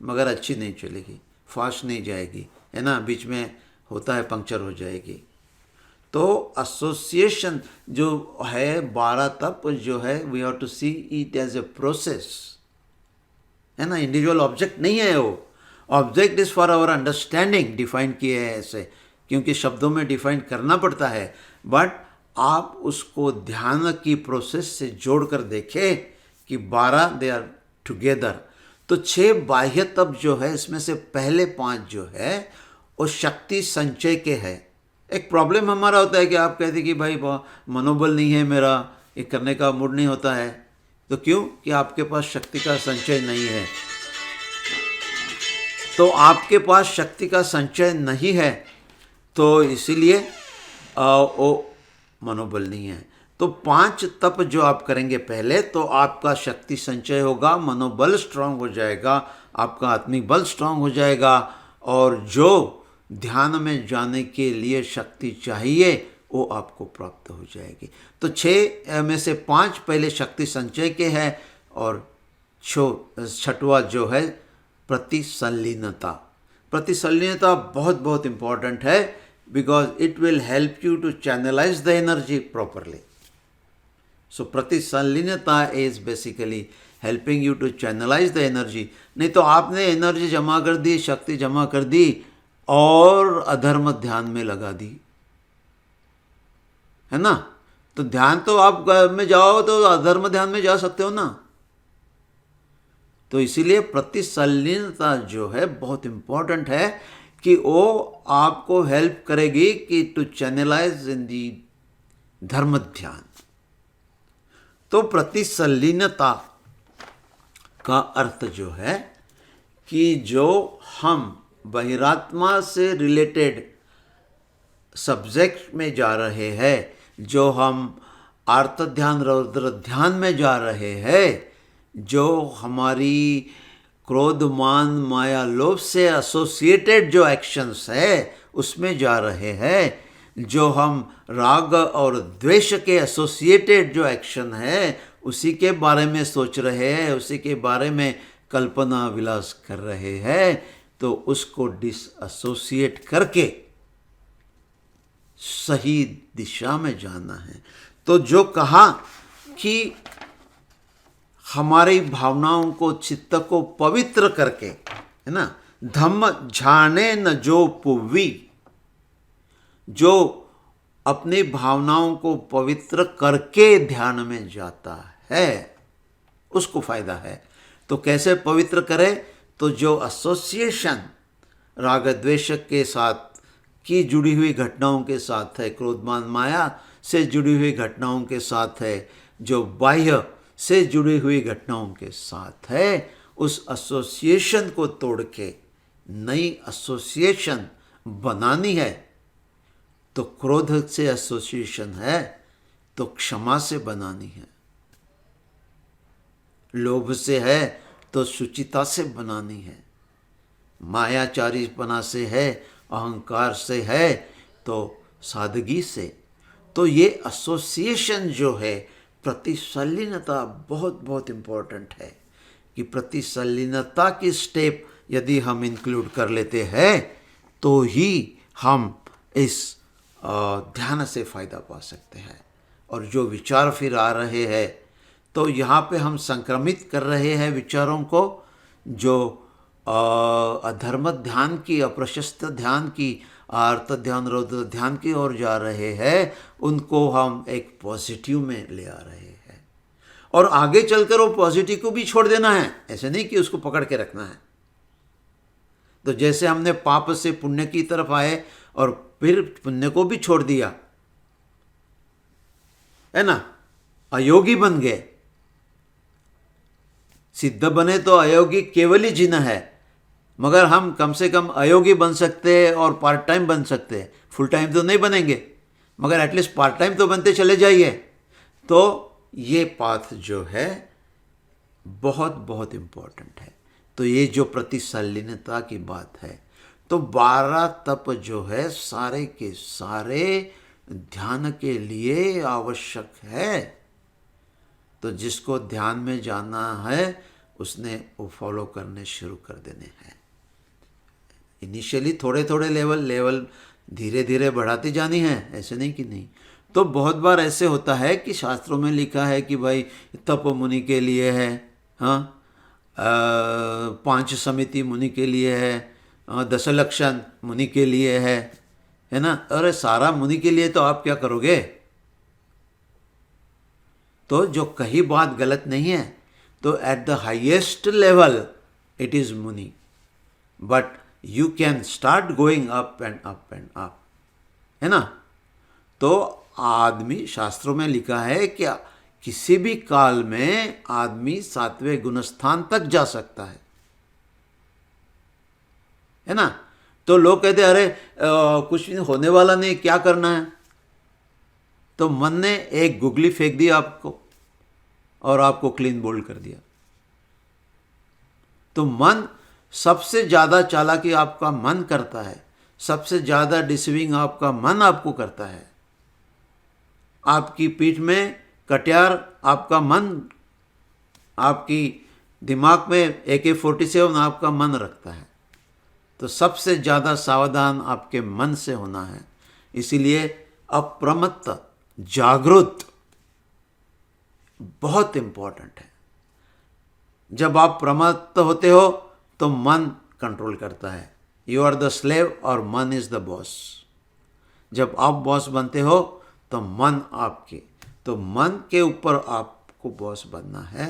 मगर अच्छी नहीं चलेगी, फास्ट नहीं जाएगी, है ना। बीच में होता है पंक्चर हो जाएगी। तो एसोसिएशन जो है 12 तप जो है, we have to see it as a process, है ना। इंडिविजुअल ऑब्जेक्ट नहीं है वो। Object is for our understanding, define किए हैं ऐसे, क्योंकि शब्दों में डिफाइन करना पड़ता है। बट आप उसको ध्यान की प्रोसेस से जोड़ कर देखें कि 12 दे आर टुगेदर। तो 6 बाह्य तप जो है, इसमें से पहले 5 जो है वो शक्ति संचय के है। एक प्रॉब्लम हमारा होता है कि आप कहते कि भाई मनोबल नहीं है मेरा, ये करने का मूड नहीं होता है। तो क्यों? कि आपके पास शक्ति का संचय नहीं है। तो आपके पास शक्ति का संचय नहीं है, तो इसीलिए वो मनोबल नहीं है। तो 5 तप जो आप करेंगे पहले, तो आपका शक्ति संचय होगा, मनोबल स्ट्रांग हो जाएगा, आपका आत्मिक बल स्ट्रांग हो जाएगा, और जो ध्यान में जाने के लिए शक्ति चाहिए वो आपको प्राप्त हो जाएगी। तो 6 में से 5 पहले शक्ति संचय के हैं, और 6वां जो है प्रतिसल्लीनता। प्रतिसल्लीनता बहुत बहुत इम्पॉर्टेंट है, because it will help you to channelise the energy properly. So प्रतिसल्लीनता is basically helping you to channelise the energy. नहीं तो आपने एनर्जी जमा कर दी, शक्ति जमा कर दी और अधर्म ध्यान में लगा दी, है ना। तो ध्यान तो आप में जाओ तो अधर्म ध्यान में जा सकते हो ना। तो इसीलिए प्रतिसल्लीनता जो है बहुत इंपॉर्टेंट है कि वो आपको हेल्प करेगी कि टू चैनलाइज इन दी धर्म ध्यान। तो प्रतिसल्लीनता का अर्थ जो है कि जो हम बहिरात्मा से रिलेटेड सब्जेक्ट में जा रहे हैं, जो हम आर्त ध्यान रौद्र ध्यान में जा रहे हैं, जो हमारी क्रोध मान माया लोभ से एसोसिएटेड जो एक्शंस है उसमें जा रहे हैं, जो हम राग और द्वेष के एसोसिएटेड जो एक्शन है उसी के बारे में सोच रहे हैं, उसी के बारे में कल्पना विलास कर रहे हैं, तो उसको डिसएसोसिएट करके सही दिशा में जाना है। तो जो कहा कि हमारी भावनाओं को, चित्त को पवित्र करके, है ना, धम्म झाने न जो पुवी, जो अपनी भावनाओं को पवित्र करके ध्यान में जाता है, उसको फायदा है। तो कैसे पवित्र करे? तो जो एसोसिएशन राग द्वेष के साथ की जुड़ी हुई घटनाओं के साथ है, क्रोधमान माया से जुड़ी हुई घटनाओं के साथ है, जो बाह्य से जुड़ी हुई घटनाओं के साथ है, उस एसोसिएशन को तोड़ के नई एसोसिएशन बनानी है। तो क्रोध से एसोसिएशन है तो क्षमा से बनानी है, लोभ से है तो शुचिता से बनानी है, मायाचारीपना से है, अहंकार से है तो सादगी से। तो ये एसोसिएशन जो है, प्रतिसल्लीनता बहुत बहुत इम्पोर्टेंट है कि प्रतिसल्लीनता की स्टेप यदि हम इंक्लूड कर लेते हैं तो ही हम इस ध्यान से फ़ायदा पा सकते हैं। और जो विचार फिर आ रहे हैं, तो यहाँ पे हम संक्रमित कर रहे हैं विचारों को, जो अधर्म ध्यान की, अप्रशस्त ध्यान की, अर्थ ध्यान, रौद्र ध्यान की ओर जा रहे हैं, उनको हम एक पॉजिटिव में ले आ रहे हैं। और आगे चलकर वो पॉजिटिव को भी छोड़ देना है, ऐसे नहीं कि उसको पकड़ के रखना है। तो जैसे हमने पाप से पुण्य की तरफ आए और फिर पुण्य को भी छोड़ दिया, है ना, अयोगी बन गए। सिद्ध बने तो अयोगी केवल ही जीना है, मगर हम कम से कम अयोगी बन सकते हैं और पार्ट टाइम बन सकते हैं। फुल टाइम तो नहीं बनेंगे, मगर एटलीस्ट पार्ट टाइम तो बनते चले जाइए। तो ये पाथ जो है बहुत बहुत इम्पोर्टेंट है। तो ये जो प्रतिसल्लीनता की बात है, तो 12 तप जो है सारे के सारे ध्यान के लिए आवश्यक है। तो जिसको ध्यान में जाना है उसने वो फॉलो करने शुरू कर देने हैं। इनिशियली थोड़े थोड़े लेवल धीरे धीरे बढ़ाती जानी है, ऐसे नहीं कि नहीं। तो बहुत बार ऐसे होता है कि शास्त्रों में लिखा है कि भाई तप मुनि के लिए है, हाँ, 5 समिति मुनि के लिए है, 10 लक्षण मुनि के लिए है ना। अरे सारा मुनि के लिए तो आप क्या करोगे? तो जो कही बात गलत नहीं है, तो at the highest level it is मुनि, but you can start going up and up and up, है ना। तो आदमी, शास्त्रों में लिखा है कि किसी भी काल में आदमी 7वें गुणस्थान तक जा सकता है ना। तो लोग कहते अरे कुछ नहीं होने वाला नहीं, क्या करना है? तो मन ने एक गुगली फेंक दी आपको और आपको क्लीन बोल्ड कर दिया। तो मन सबसे ज़्यादा चालाकी आपका मन करता है, सबसे ज़्यादा डिसीविंग आपका मन आपको करता है। आपकी पीठ में कटियार आपका मन, आपकी दिमाग में AK-47 आपका मन रखता है। तो सबसे ज़्यादा सावधान आपके मन से होना है। इसीलिए अप्रमत्त, जागृत बहुत इंपॉर्टेंट है। जब आप प्रमत्त होते हो तो मन कंट्रोल करता है। यू आर द स्लेव और मन इज द बॉस। जब आप बॉस बनते हो तो मन आपके, तो मन के ऊपर आपको बॉस बनना है।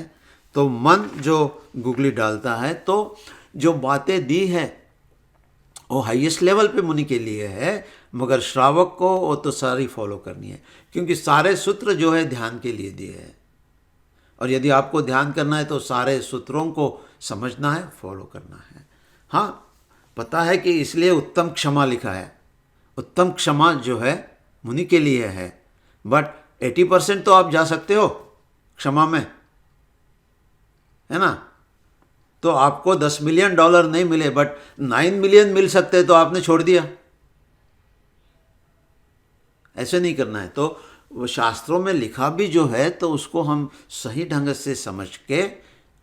तो मन जो गुगली डालता है, तो जो बातें दी है वो हाईएस्ट लेवल पे मुनि के लिए है, मगर श्रावक को वो तो सारी फॉलो करनी है, क्योंकि सारे सूत्र जो है ध्यान के लिए दिए हैं। और यदि आपको ध्यान करना है तो सारे सूत्रों को समझना है, फॉलो करना है। हाँ, पता है कि इसलिए उत्तम क्षमा लिखा है। उत्तम क्षमा जो है मुनि के लिए है, बट 80% तो आप जा सकते हो क्षमा में, है ना। तो आपको $10 मिलियन नहीं मिले, बट 9 मिलियन मिल सकते, तो आपने छोड़ दिया। ऐसे नहीं करना है। तो वो शास्त्रों में लिखा भी जो है, तो उसको हम सही ढंग से समझ के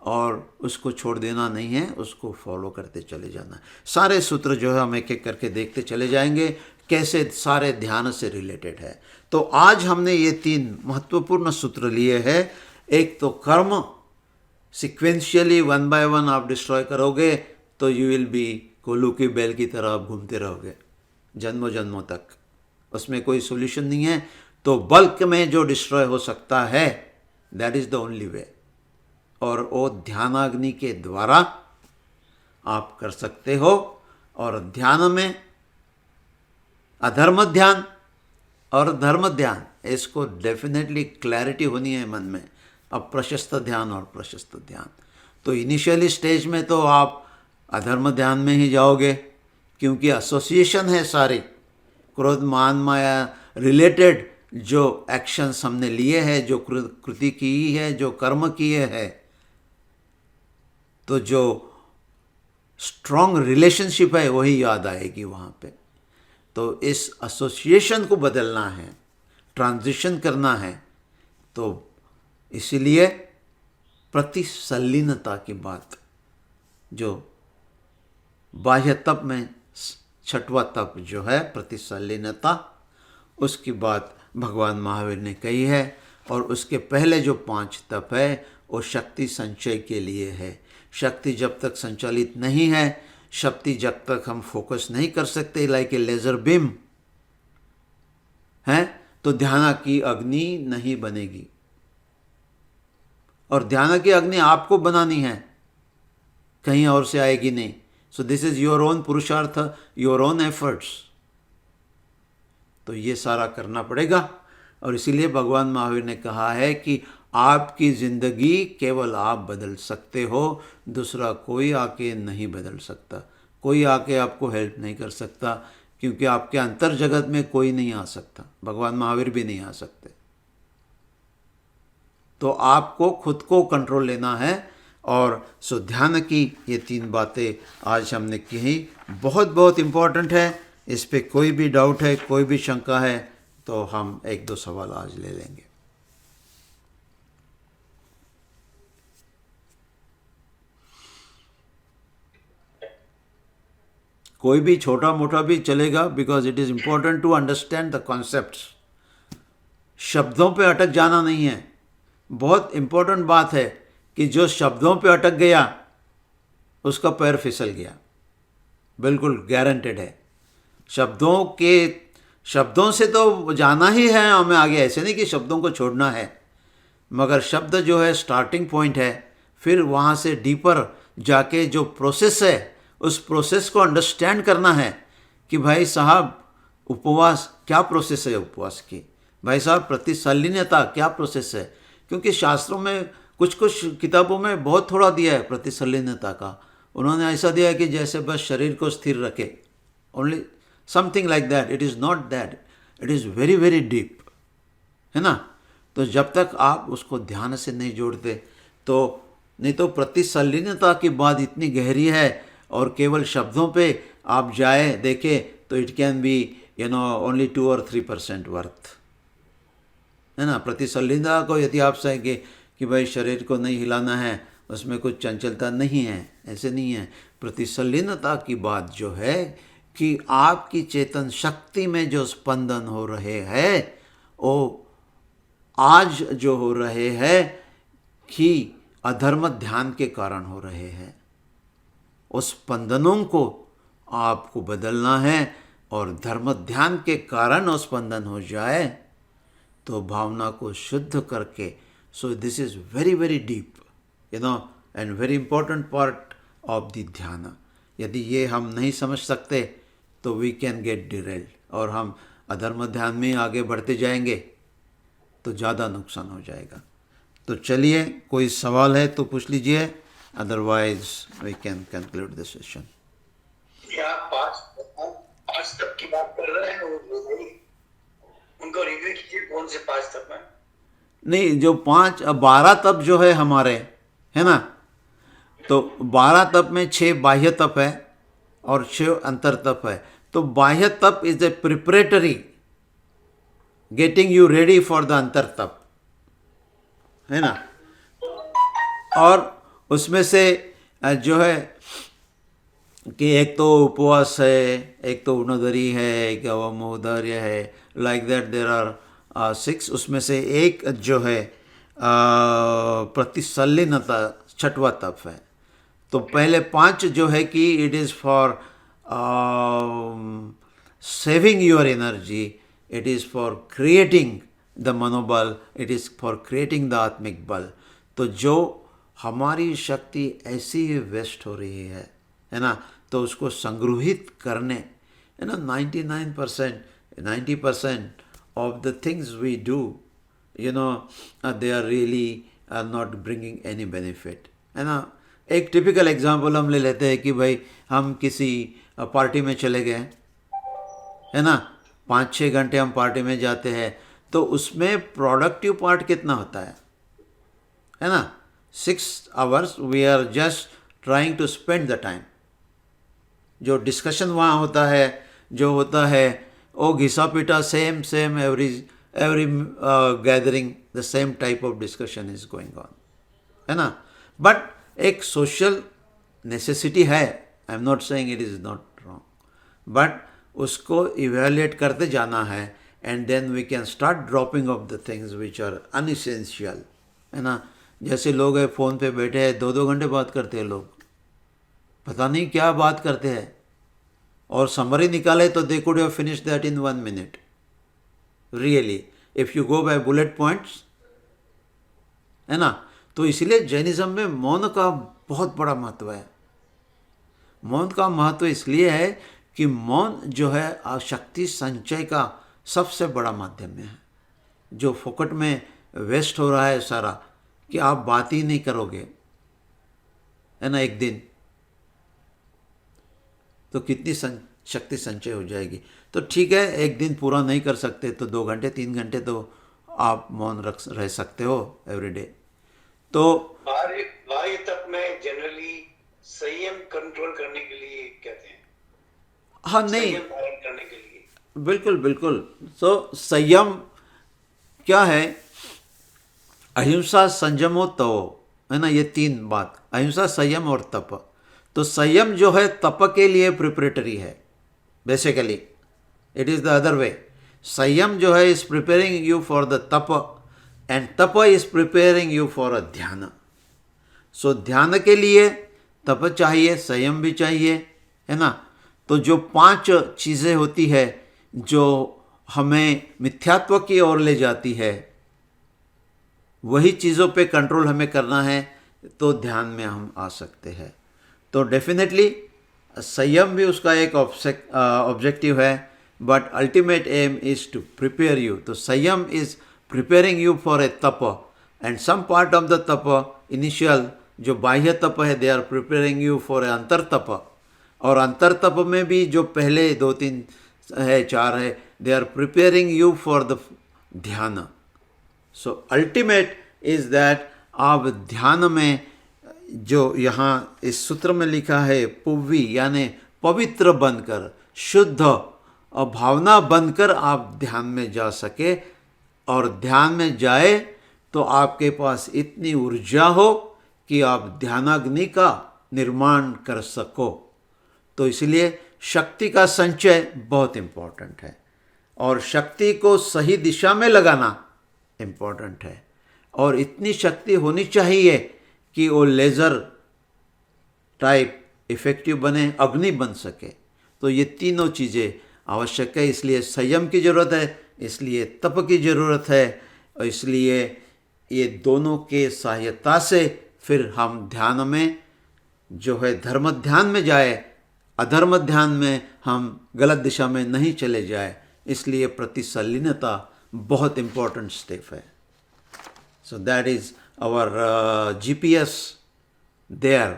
और उसको छोड़ देना नहीं है, उसको फॉलो करते चले जाना है। सारे सूत्र जो है हम एक एक करके देखते चले जाएंगे कैसे सारे ध्यान से रिलेटेड है। तो आज हमने ये 3 महत्वपूर्ण सूत्र लिए हैं। एक तो कर्म, सिक्वेंशियली 1 by 1 आप डिस्ट्रॉय करोगे तो यू विल बी कोल्लू की बैल की तरह आप घूमते रहोगे जन्मों जन्मों तक, उसमें कोई सोल्यूशन नहीं है। तो बल्क में जो डिस्ट्रॉय हो सकता है, that is the only way, और वो ध्यानाग्नि के द्वारा आप कर सकते हो। और ध्यान में अधर्म ध्यान और धर्म ध्यान, इसको डेफिनेटली क्लैरिटी होनी है मन में। अब प्रशस्त ध्यान और प्रशस्त ध्यान, तो इनिशियली स्टेज में तो आप अधर्म ध्यान में ही जाओगे, क्योंकि एसोसिएशन है सारे क्रोध मान माया रिलेटेड जो एक्शंस हमने लिए हैं, जो कृति की है, जो कर्म किए हैं, तो जो स्ट्रॉन्ग रिलेशनशिप है वही याद आएगी वहाँ पे। तो इस एसोसिएशन को बदलना है, ट्रांजिशन करना है। तो इसीलिए प्रतिसल्लीनता की बात, जो बाह्य तप में छठवां तप जो है प्रतिसल्लीनता, उसकी बात भगवान महावीर ने कही है। और उसके पहले जो 5 तप है वो शक्ति संचय के लिए है। शक्ति जब तक संचालित नहीं है, शक्ति जब तक हम फोकस नहीं कर सकते लाइक ए लेजर बीम है, तो ध्यान की अग्नि नहीं बनेगी। और ध्यान की अग्नि आपको बनानी है, कहीं और से आएगी नहीं। So this is your own पुरुषार्थ, योर ओन एफर्ट्स। तो ये सारा करना पड़ेगा। और इसीलिए भगवान महावीर ने कहा है कि आपकी ज़िंदगी केवल आप बदल सकते हो, दूसरा कोई आके नहीं बदल सकता, कोई आके आपको हेल्प नहीं कर सकता, क्योंकि आपके अंतर जगत में कोई नहीं आ सकता, भगवान महावीर भी नहीं आ सकते। तो आपको खुद को कंट्रोल लेना है। और सो ध्यान की ये 3 बातें आज हमने की, बहुत बहुत इम्पोर्टेंट है। इस पे कोई भी डाउट है, कोई भी शंका है, तो हम 1-2 सवाल आज ले लेंगे। कोई भी छोटा मोटा भी चलेगा, because it is important to understand the concepts. शब्दों पे अटक जाना नहीं है। बहुत इम्पोर्टेंट बात है कि जो शब्दों पे अटक गया उसका पैर फिसल गया, बिल्कुल गारंटेड है। शब्दों से तो जाना ही है हमें आगे, ऐसे नहीं कि शब्दों को छोड़ना है, मगर शब्द जो है स्टार्टिंग पॉइंट है। फिर वहाँ से डीपर जाके जो प्रोसेस है, उस प्रोसेस को अंडरस्टैंड करना है कि भाई साहब उपवास क्या प्रोसेस है, उपवास की भाई साहब प्रतिसल्लीनता क्या प्रोसेस है। क्योंकि शास्त्रों में कुछ किताबों में बहुत थोड़ा दिया है प्रतिसल्लीनता का। उन्होंने ऐसा दिया है कि जैसे बस शरीर को स्थिर रखे, only something like that. It is not that, it is very very deep, है ना। तो जब तक आप उसको ध्यान से नहीं जोड़ते, तो नहीं तो प्रतिसल्लीनता की बात इतनी गहरी है, और केवल शब्दों पे आप जाए देखें तो इट कैन बी ओनली 2 और 3% वर्थ, है ना। प्रतिसल्लीनता को यदि आप कहेंगे कि भाई शरीर को नहीं हिलाना है, उसमें कुछ चंचलता नहीं है, ऐसे नहीं है। प्रतिसल्लीनता की बात जो है कि आपकी चेतन शक्ति में जो स्पंदन हो रहे हैं, वो आज जो हो रहे हैं कि अधर्म ध्यान के कारण हो रहे हैं, उस स्पंदनों को आपको बदलना है। और धर्म ध्यान के कारण वो स्पंदन हो जाए तो भावना को शुद्ध करके, so this is very very deep and very important part of the ध्यान। यदि ये हम नहीं समझ सकते तो वी कैन गेट डिरेल्ड, और हम अधर्म ध्यान में आगे बढ़ते जाएंगे तो ज़्यादा नुकसान हो जाएगा। तो चलिए, कोई सवाल है तो पूछ लीजिए, otherwise we can conclude the session. आप 5 तप की बात कर रहे हैं, उनको रिव्यू कीजिए, कौन से 5 तप हैं? नहीं, जो 12 तप जो है हमारे, है ना, तो 12 तप में 6 बाह्य तप है और 6 अंतर तप है। तो बाह्य तप is a preparatory, getting you ready for the अंतर तप, है ना। और उसमें से जो है कि एक तो उपवास है, एक तो उणोदरी है, एक अवमोदर्य है, लाइक दैट देर आर 6। उसमें से एक जो है प्रतिसल्लीनता 6वां तप है। तो पहले 5 जो है कि it is for saving your energy, it is for creating the मनोबल, it is for creating the आत्मिक बल. तो जो हमारी शक्ति ऐसी ही वेस्ट हो रही है ना, तो उसको संग्रहित करने, है ना, 99%, 90% of the things we do, they are really not bringing any benefit, है ना. एक टिपिकल एग्जांपल हम ले लेते हैं कि भाई हम किसी पार्टी में चले गए, है ना, 5-6 घंटे हम पार्टी में जाते हैं, तो उसमें प्रोडक्टिव पार्ट कितना होता है ना. 6 hours we are just trying to spend the time. जो डिस्कशन वहाँ होता है, जो होता है वो घिसा पिटा same every gathering the same type of discussion is going on, है ना. बट एक सोशल नेसेसिटी है, I am not saying it is not wrong, but उसको इवेल्युएट करते जाना है, and then we can start dropping off the things which are unessential, है ना. जैसे लोग है फ़ोन पे बैठे हैं 2-2 घंटे बात करते हैं लोग, पता नहीं क्या बात करते हैं, और समरी निकाले तो they could have finish that in 1 minute really if you go by bullet points, है ना. तो इसलिए जैनिज़्म में मौन का बहुत बड़ा महत्व है. मौन का महत्व इसलिए है कि मौन जो है शक्ति संचय का सबसे बड़ा माध्यम है. जो फोकट में वेस्ट हो रहा है सारा, कि आप बात ही नहीं करोगे, है ना, एक दिन, तो कितनी शक्ति संचय हो जाएगी. तो ठीक है, एक दिन पूरा नहीं कर सकते तो 2 घंटे 3 घंटे तो आप मौन रह सकते हो एवरीडे. तो बाह्य तप में जनरली संयम कंट्रोल करने के लिए कहते हैं. हाँ, नहीं, संयम पालन करने के लिए. बिल्कुल. तो संयम क्या है? अहिंसा, संयमो तवो, है ना, ये 3 बात, अहिंसा, संयम और तप. तो संयम जो है तप के लिए प्रिपरेटरी है. Basically it is the other way. संयम जो है is preparing you for the तप, एंड तप is preparing you for a ध्यान. सो ध्यान के लिए तप चाहिए, संयम भी चाहिए, है ना. तो जो 5 चीज़ें होती है जो हमें मिथ्यात्व की ओर ले जाती है, वही चीज़ों पे कंट्रोल हमें करना है, तो ध्यान में हम आ सकते हैं. तो डेफिनेटली संयम भी उसका एक ऑब्जेक्टिव है, but ultimate aim is to prepare you. तो संयम is preparing you for a तप, and some part of the तप, इनिशियल जो बाह्य तप है, they are preparing you for a अंतर तप. और अंतर तप में भी जो पहले 2-3 है, 4 है, they are preparing you for the ध्यान. सो अल्टीमेट इज़ दैट आप ध्यान में, जो यहाँ इस सूत्र में लिखा है, पुव्वी यानी पवित्र बनकर, शुद्ध और भावना बनकर आप ध्यान में जा सके, और ध्यान में जाए तो आपके पास इतनी ऊर्जा हो कि आप ध्यानाग्नि का निर्माण कर सको. तो इसलिए शक्ति का संचय बहुत इम्पोर्टेंट है, और शक्ति को सही दिशा में लगाना इम्पोर्टेंट है. और इतनी शक्ति होनी चाहिए कि वो लेज़र टाइप इफ़ेक्टिव बने, अग्नि बन सके. तो ये तीनों चीज़ें आवश्यक है. इसलिए संयम की ज़रूरत है, इसलिए तप की ज़रूरत है, और इसलिए ये दोनों के सहायता से फिर हम ध्यान में जो है धर्म ध्यान में जाए, अधर्म ध्यान में हम गलत दिशा में नहीं चले जाए. इसलिए प्रतिसल्लीनता बहुत इम्पोर्टेंट स्टेप है. So that is our GPS there,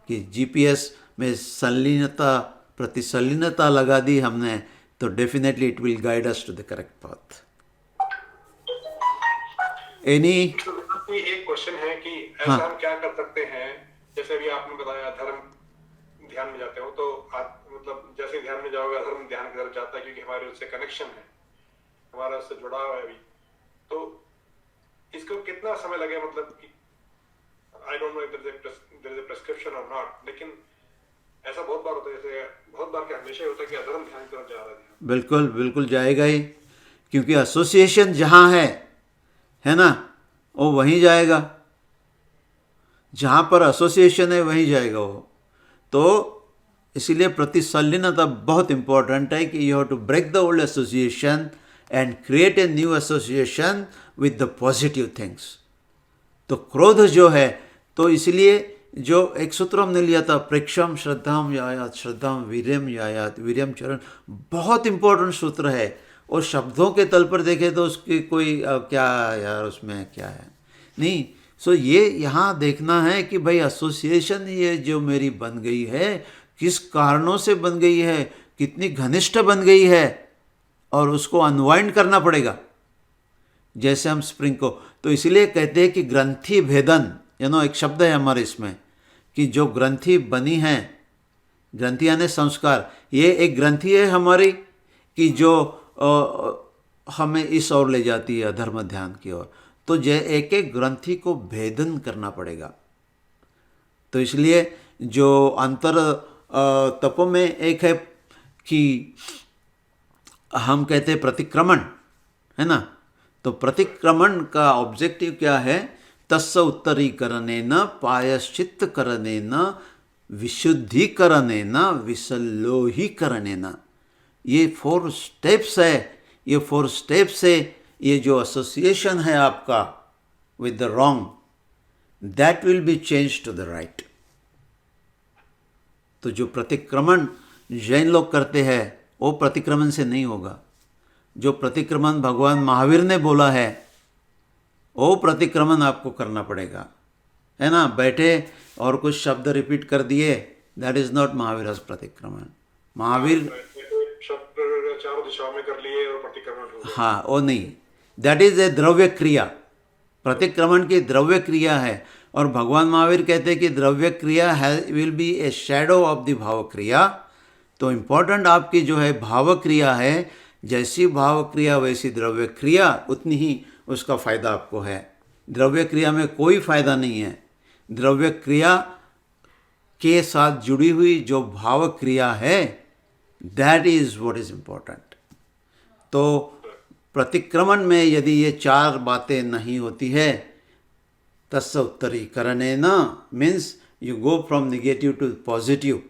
कि GPS में संलीनता, प्रतिसल्लीनता लगा दी हमने, तो definitely it will guide us to the correct path. Any एक क्वेश्चन है कि ऐसा हम क्या कर सकते हैं, जैसे अभी आपने बताया धर्म ध्यान में जाते हो, तो आप मतलब जैसे ध्यान में जाओगे धर्म ध्यान की तरफ जाता है, क्योंकि हमारे उससे कनेक्शन है, हमारा उससे जुड़ाव है अभी. तो इसको कितना समय लगे, मतलब कि I don't know if there is a prescription और नॉट, लेकिन ऐसा बहुत बार होता है, जैसे बहुत बार क्या हमेशा होता है कि अधर्म ध्यान की तरफ जा रहा है. बिल्कुल जाएगा ही, क्योंकि एसोसिएशन जहाँ है ना, वो वहीं जाएगा. जहाँ पर एसोसिएशन है वहीं जाएगा वो. तो इसीलिए प्रतिसल्लीनता बहुत इम्पोर्टेंट है कि you have to break the old association and create a new association with the positive things. तो क्रोध जो है, तो इसलिए जो एक सूत्र हमने लिया था, प्रेक्षम श्रद्धाम यायात श्रद्धाम वीर्यम यायात वीर्यम चरण, बहुत इंपॉर्टेंट सूत्र है। और शब्दों के तल पर देखें तो उसकी कोई क्या यार उसमें क्या है नहीं। सो ये यहाँ देखना है कि भाई एसोसिएशन ये जो मेरी बन गई है, किस कारणों से बन गई है, कितनी घनिष्ठ बन गई है, और उसको अनवाइंड करना पड़ेगा जैसे हम स्प्रिंग को। तो इसलिए कहते हैं कि ग्रंथि भेदन, एक शब्द है हमारे इसमें कि जो ग्रंथि बनी है, ग्रंथि यानी संस्कार, ये एक ग्रंथि है हमारी कि जो हमें इस ओर ले जाती है, अधर्म ध्यान की ओर। तो जो एक एक ग्रंथि को भेदन करना पड़ेगा। तो इसलिए जो अंतर तपों में एक है कि हम कहते हैं प्रतिक्रमण, है ना। तो प्रतिक्रमण का ऑब्जेक्टिव क्या है? तस्य उत्तरीकरणेन प्रायश्चित्तकरणेन विशुद्धीकरणेन विसल्लोहीकरणेन, ये 4 स्टेप्स है। ये 4 स्टेप्स से ये जो एसोसिएशन है आपका with the wrong, that will be change to the right. तो जो प्रतिक्रमण जैन लोग करते हैं वो प्रतिक्रमण से नहीं होगा। जो प्रतिक्रमण भगवान महावीर ने बोला है वो प्रतिक्रमण आपको करना पड़ेगा, है ना। बैठे और कुछ शब्द रिपीट कर दिए, दैट इज नॉट महावीर प्रतिक्रमण। महावीर शब्द चारों दिशाओं में कर लिए और प्रतिक्रमण हो गया। हाँ, वो नहीं, दैट इज ए द्रव्य क्रिया। प्रतिक्रमण की द्रव्य क्रिया है। और भगवान महावीर कहते हैं कि द्रव्य क्रिया will be A shadow of the भाव क्रिया। तो इम्पोर्टेंट आपकी जो है भाव क्रिया है, जैसी भाव क्रिया वैसी द्रव्य क्रिया, उतनी ही उसका फायदा आपको है। द्रव्य क्रिया में कोई फायदा नहीं है। द्रव्य क्रिया के साथ जुड़ी हुई जो भाव क्रिया है, that is what is important. तो प्रतिक्रमण में यदि ये 4 बातें नहीं होती है, तस्य उत्तरीकरणेन means you go from negative to positive.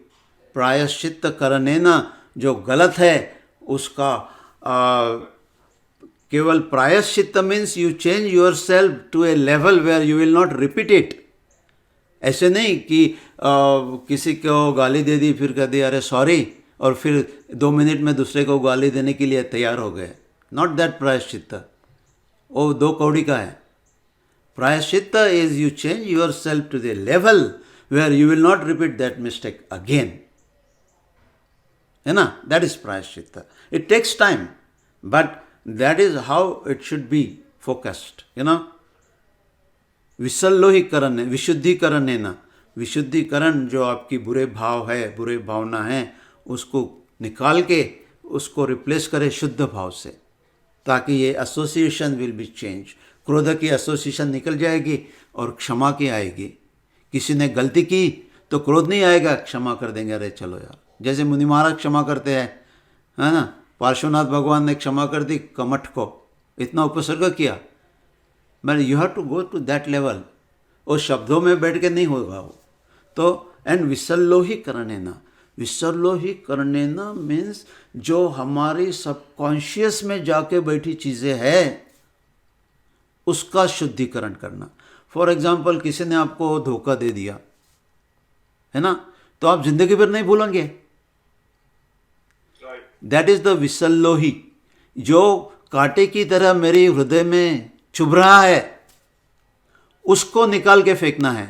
प्रायश्चित्त करणेन, जो गलत है उसका केवल प्रायश्चित्त means you change yourself to a level where you will not repeat it. ऐसे नहीं कि किसी को गाली दे दी, फिर कह दिया अरे सॉरी, और फिर 2 मिनट में दूसरे को गाली देने के लिए तैयार हो गए। नॉट दैट प्रायश्चित्त, वो 2 कौड़ी का है। प्रायश्चित्त is you change yourself to the level where you will not repeat that mistake again, है ना। दैट इज प्रायश्चित्त। It takes time but that is how it should be focused, you know. विसल्लोहीकरण, विशुद्धिकरण है ना। विशुद्धिकरण जो आपकी बुरे भाव है, बुरे भावना है, उसको निकाल के उसको रिप्लेस करे शुद्ध भाव से, ताकि ये एसोसिएशन विल बी चेंज। क्रोध की एसोसिएशन निकल जाएगी और क्षमा की आएगी। किसी ने गलती की तो क्रोध नहीं आएगा, क्षमा कर देंगे, अरे चलो यार। जैसे मुनि महाराज क्षमा करते हैं, है ना। पार्श्वनाथ भगवान ने क्षमा कर दी कमठ को, इतना उपसर्ग किया। मैंने you have to go to that level. वो शब्दों में बैठ के नहीं होगा वो। तो एंड विसल्लोहीकरणेन, विसल्लोहीकरणेन मीन्स जो हमारी सबकॉन्शियस में जाके बैठी चीज़ें हैं उसका शुद्धिकरण करना। फॉर एग्जाम्पल, किसी ने आपको धोखा दे दिया, है ना, तो आप जिंदगी भर नहीं भूलेंगे। दैट इज द विसल्लोही, जो कांटे की तरह मेरे हृदय में चुभ रहा है उसको निकाल के फेंकना है।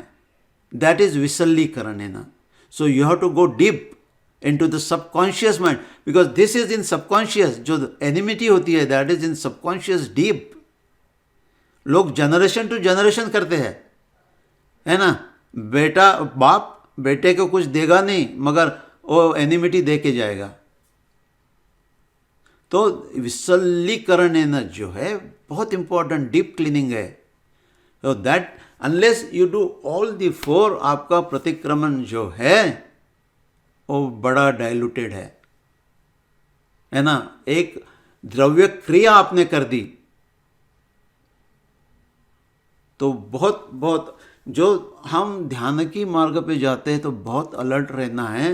दैट इज विसल्लीकरणेन। So you have to go deep into the subconscious mind, because this is in subconscious। जो एनिमिटी होती है that is in subconscious deep। लोग जनरेशन टू जनरेशन करते हैं, है ना। बेटा बाप बेटे को कुछ देगा नहीं, मगर वो एनिमिटी दे के जाएगा। तो विसल्लीकरण जो है बहुत इंपॉर्टेंट डीप क्लीनिंग है। तो that unless you do all the 4, आपका प्रतिक्रमण जो है वो बड़ा डाइल्यूटेड है ना। एक द्रव्य क्रिया आपने कर दी तो बहुत बहुत, जो हम ध्यान की मार्ग पे जाते हैं तो बहुत अलर्ट रहना है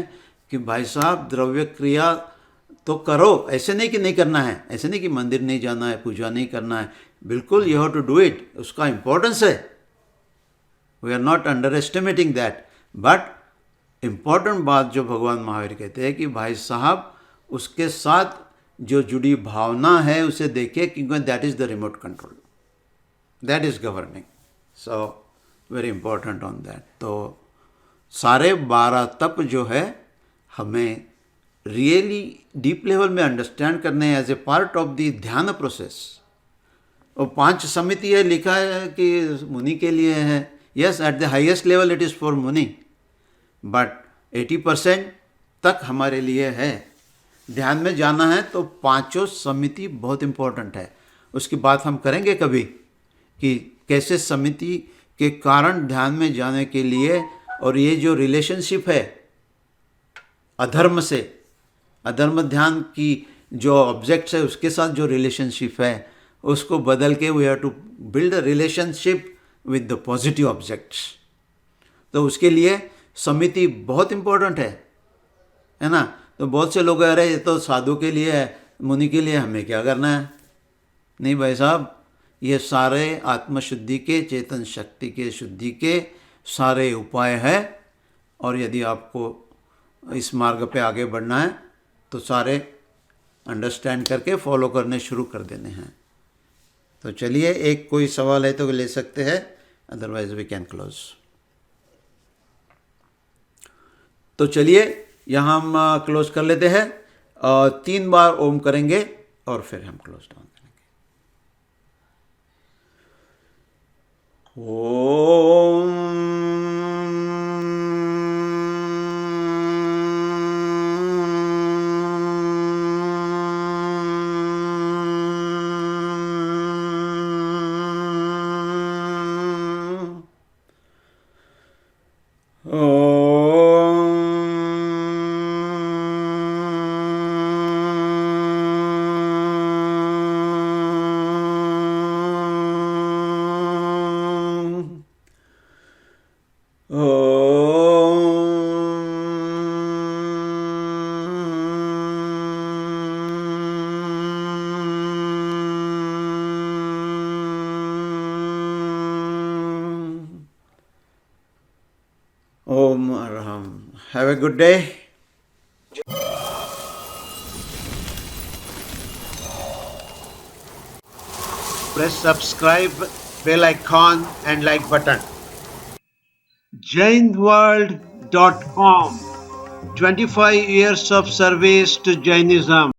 कि भाई साहब द्रव्य क्रिया तो करो, ऐसे नहीं कि नहीं करना है, ऐसे नहीं कि मंदिर नहीं जाना है, पूजा नहीं करना है, बिल्कुल you have to do it, उसका इम्पोर्टेंस है, we are not underestimating that, but important बात जो भगवान महावीर कहते हैं कि भाई साहब उसके साथ जो जुड़ी भावना है उसे देखिए, क्योंकि that is the remote control, that is governing, so very important on that. तो सारे 12 तप जो है हमें रियली डीप लेवल में अंडरस्टैंड करने as a part of the dhyan process. और 5 समिति है, लिखा है कि मुनि के लिए है, yes eight the highest level it is for मुनि, बट 80% तक हमारे लिए है। ध्यान में जाना है तो 5 समिति बहुत इम्पोर्टेंट है, उसकी बात हम करेंगे कभी कि कैसे समिति के कारण ध्यान में जाने के लिए, और ये जो रिलेशनशिप है अधर्म से, अधर्म ध्यान की जो ऑब्जेक्ट्स है उसके साथ जो रिलेशनशिप है उसको बदल के we have to build a relationship with the positive objects. तो उसके लिए समिति बहुत इम्पोर्टेंट है ना। तो बहुत से लोग कह रहे हैं ये तो साधु के लिए है, मुनि के लिए हमें क्या करना है। नहीं भाई साहब, ये सारे आत्मशुद्धि के, चेतन शक्ति के शुद्धि के सारे उपाय है, और यदि आपको इस मार्ग पे आगे बढ़ना है तो सारे अंडरस्टैंड करके फॉलो करने शुरू कर देने हैं। तो चलिए, एक कोई सवाल है तो ले सकते हैं, अदरवाइज वी कैन क्लोज। तो चलिए यहाँ हम क्लोज कर लेते हैं, 3 बार ओम करेंगे और फिर हम क्लोज डाउन करेंगे। ओम Om Arham. Have a good day. Press subscribe, bell icon and like button. jainworld.com 25 years of service to Jainism.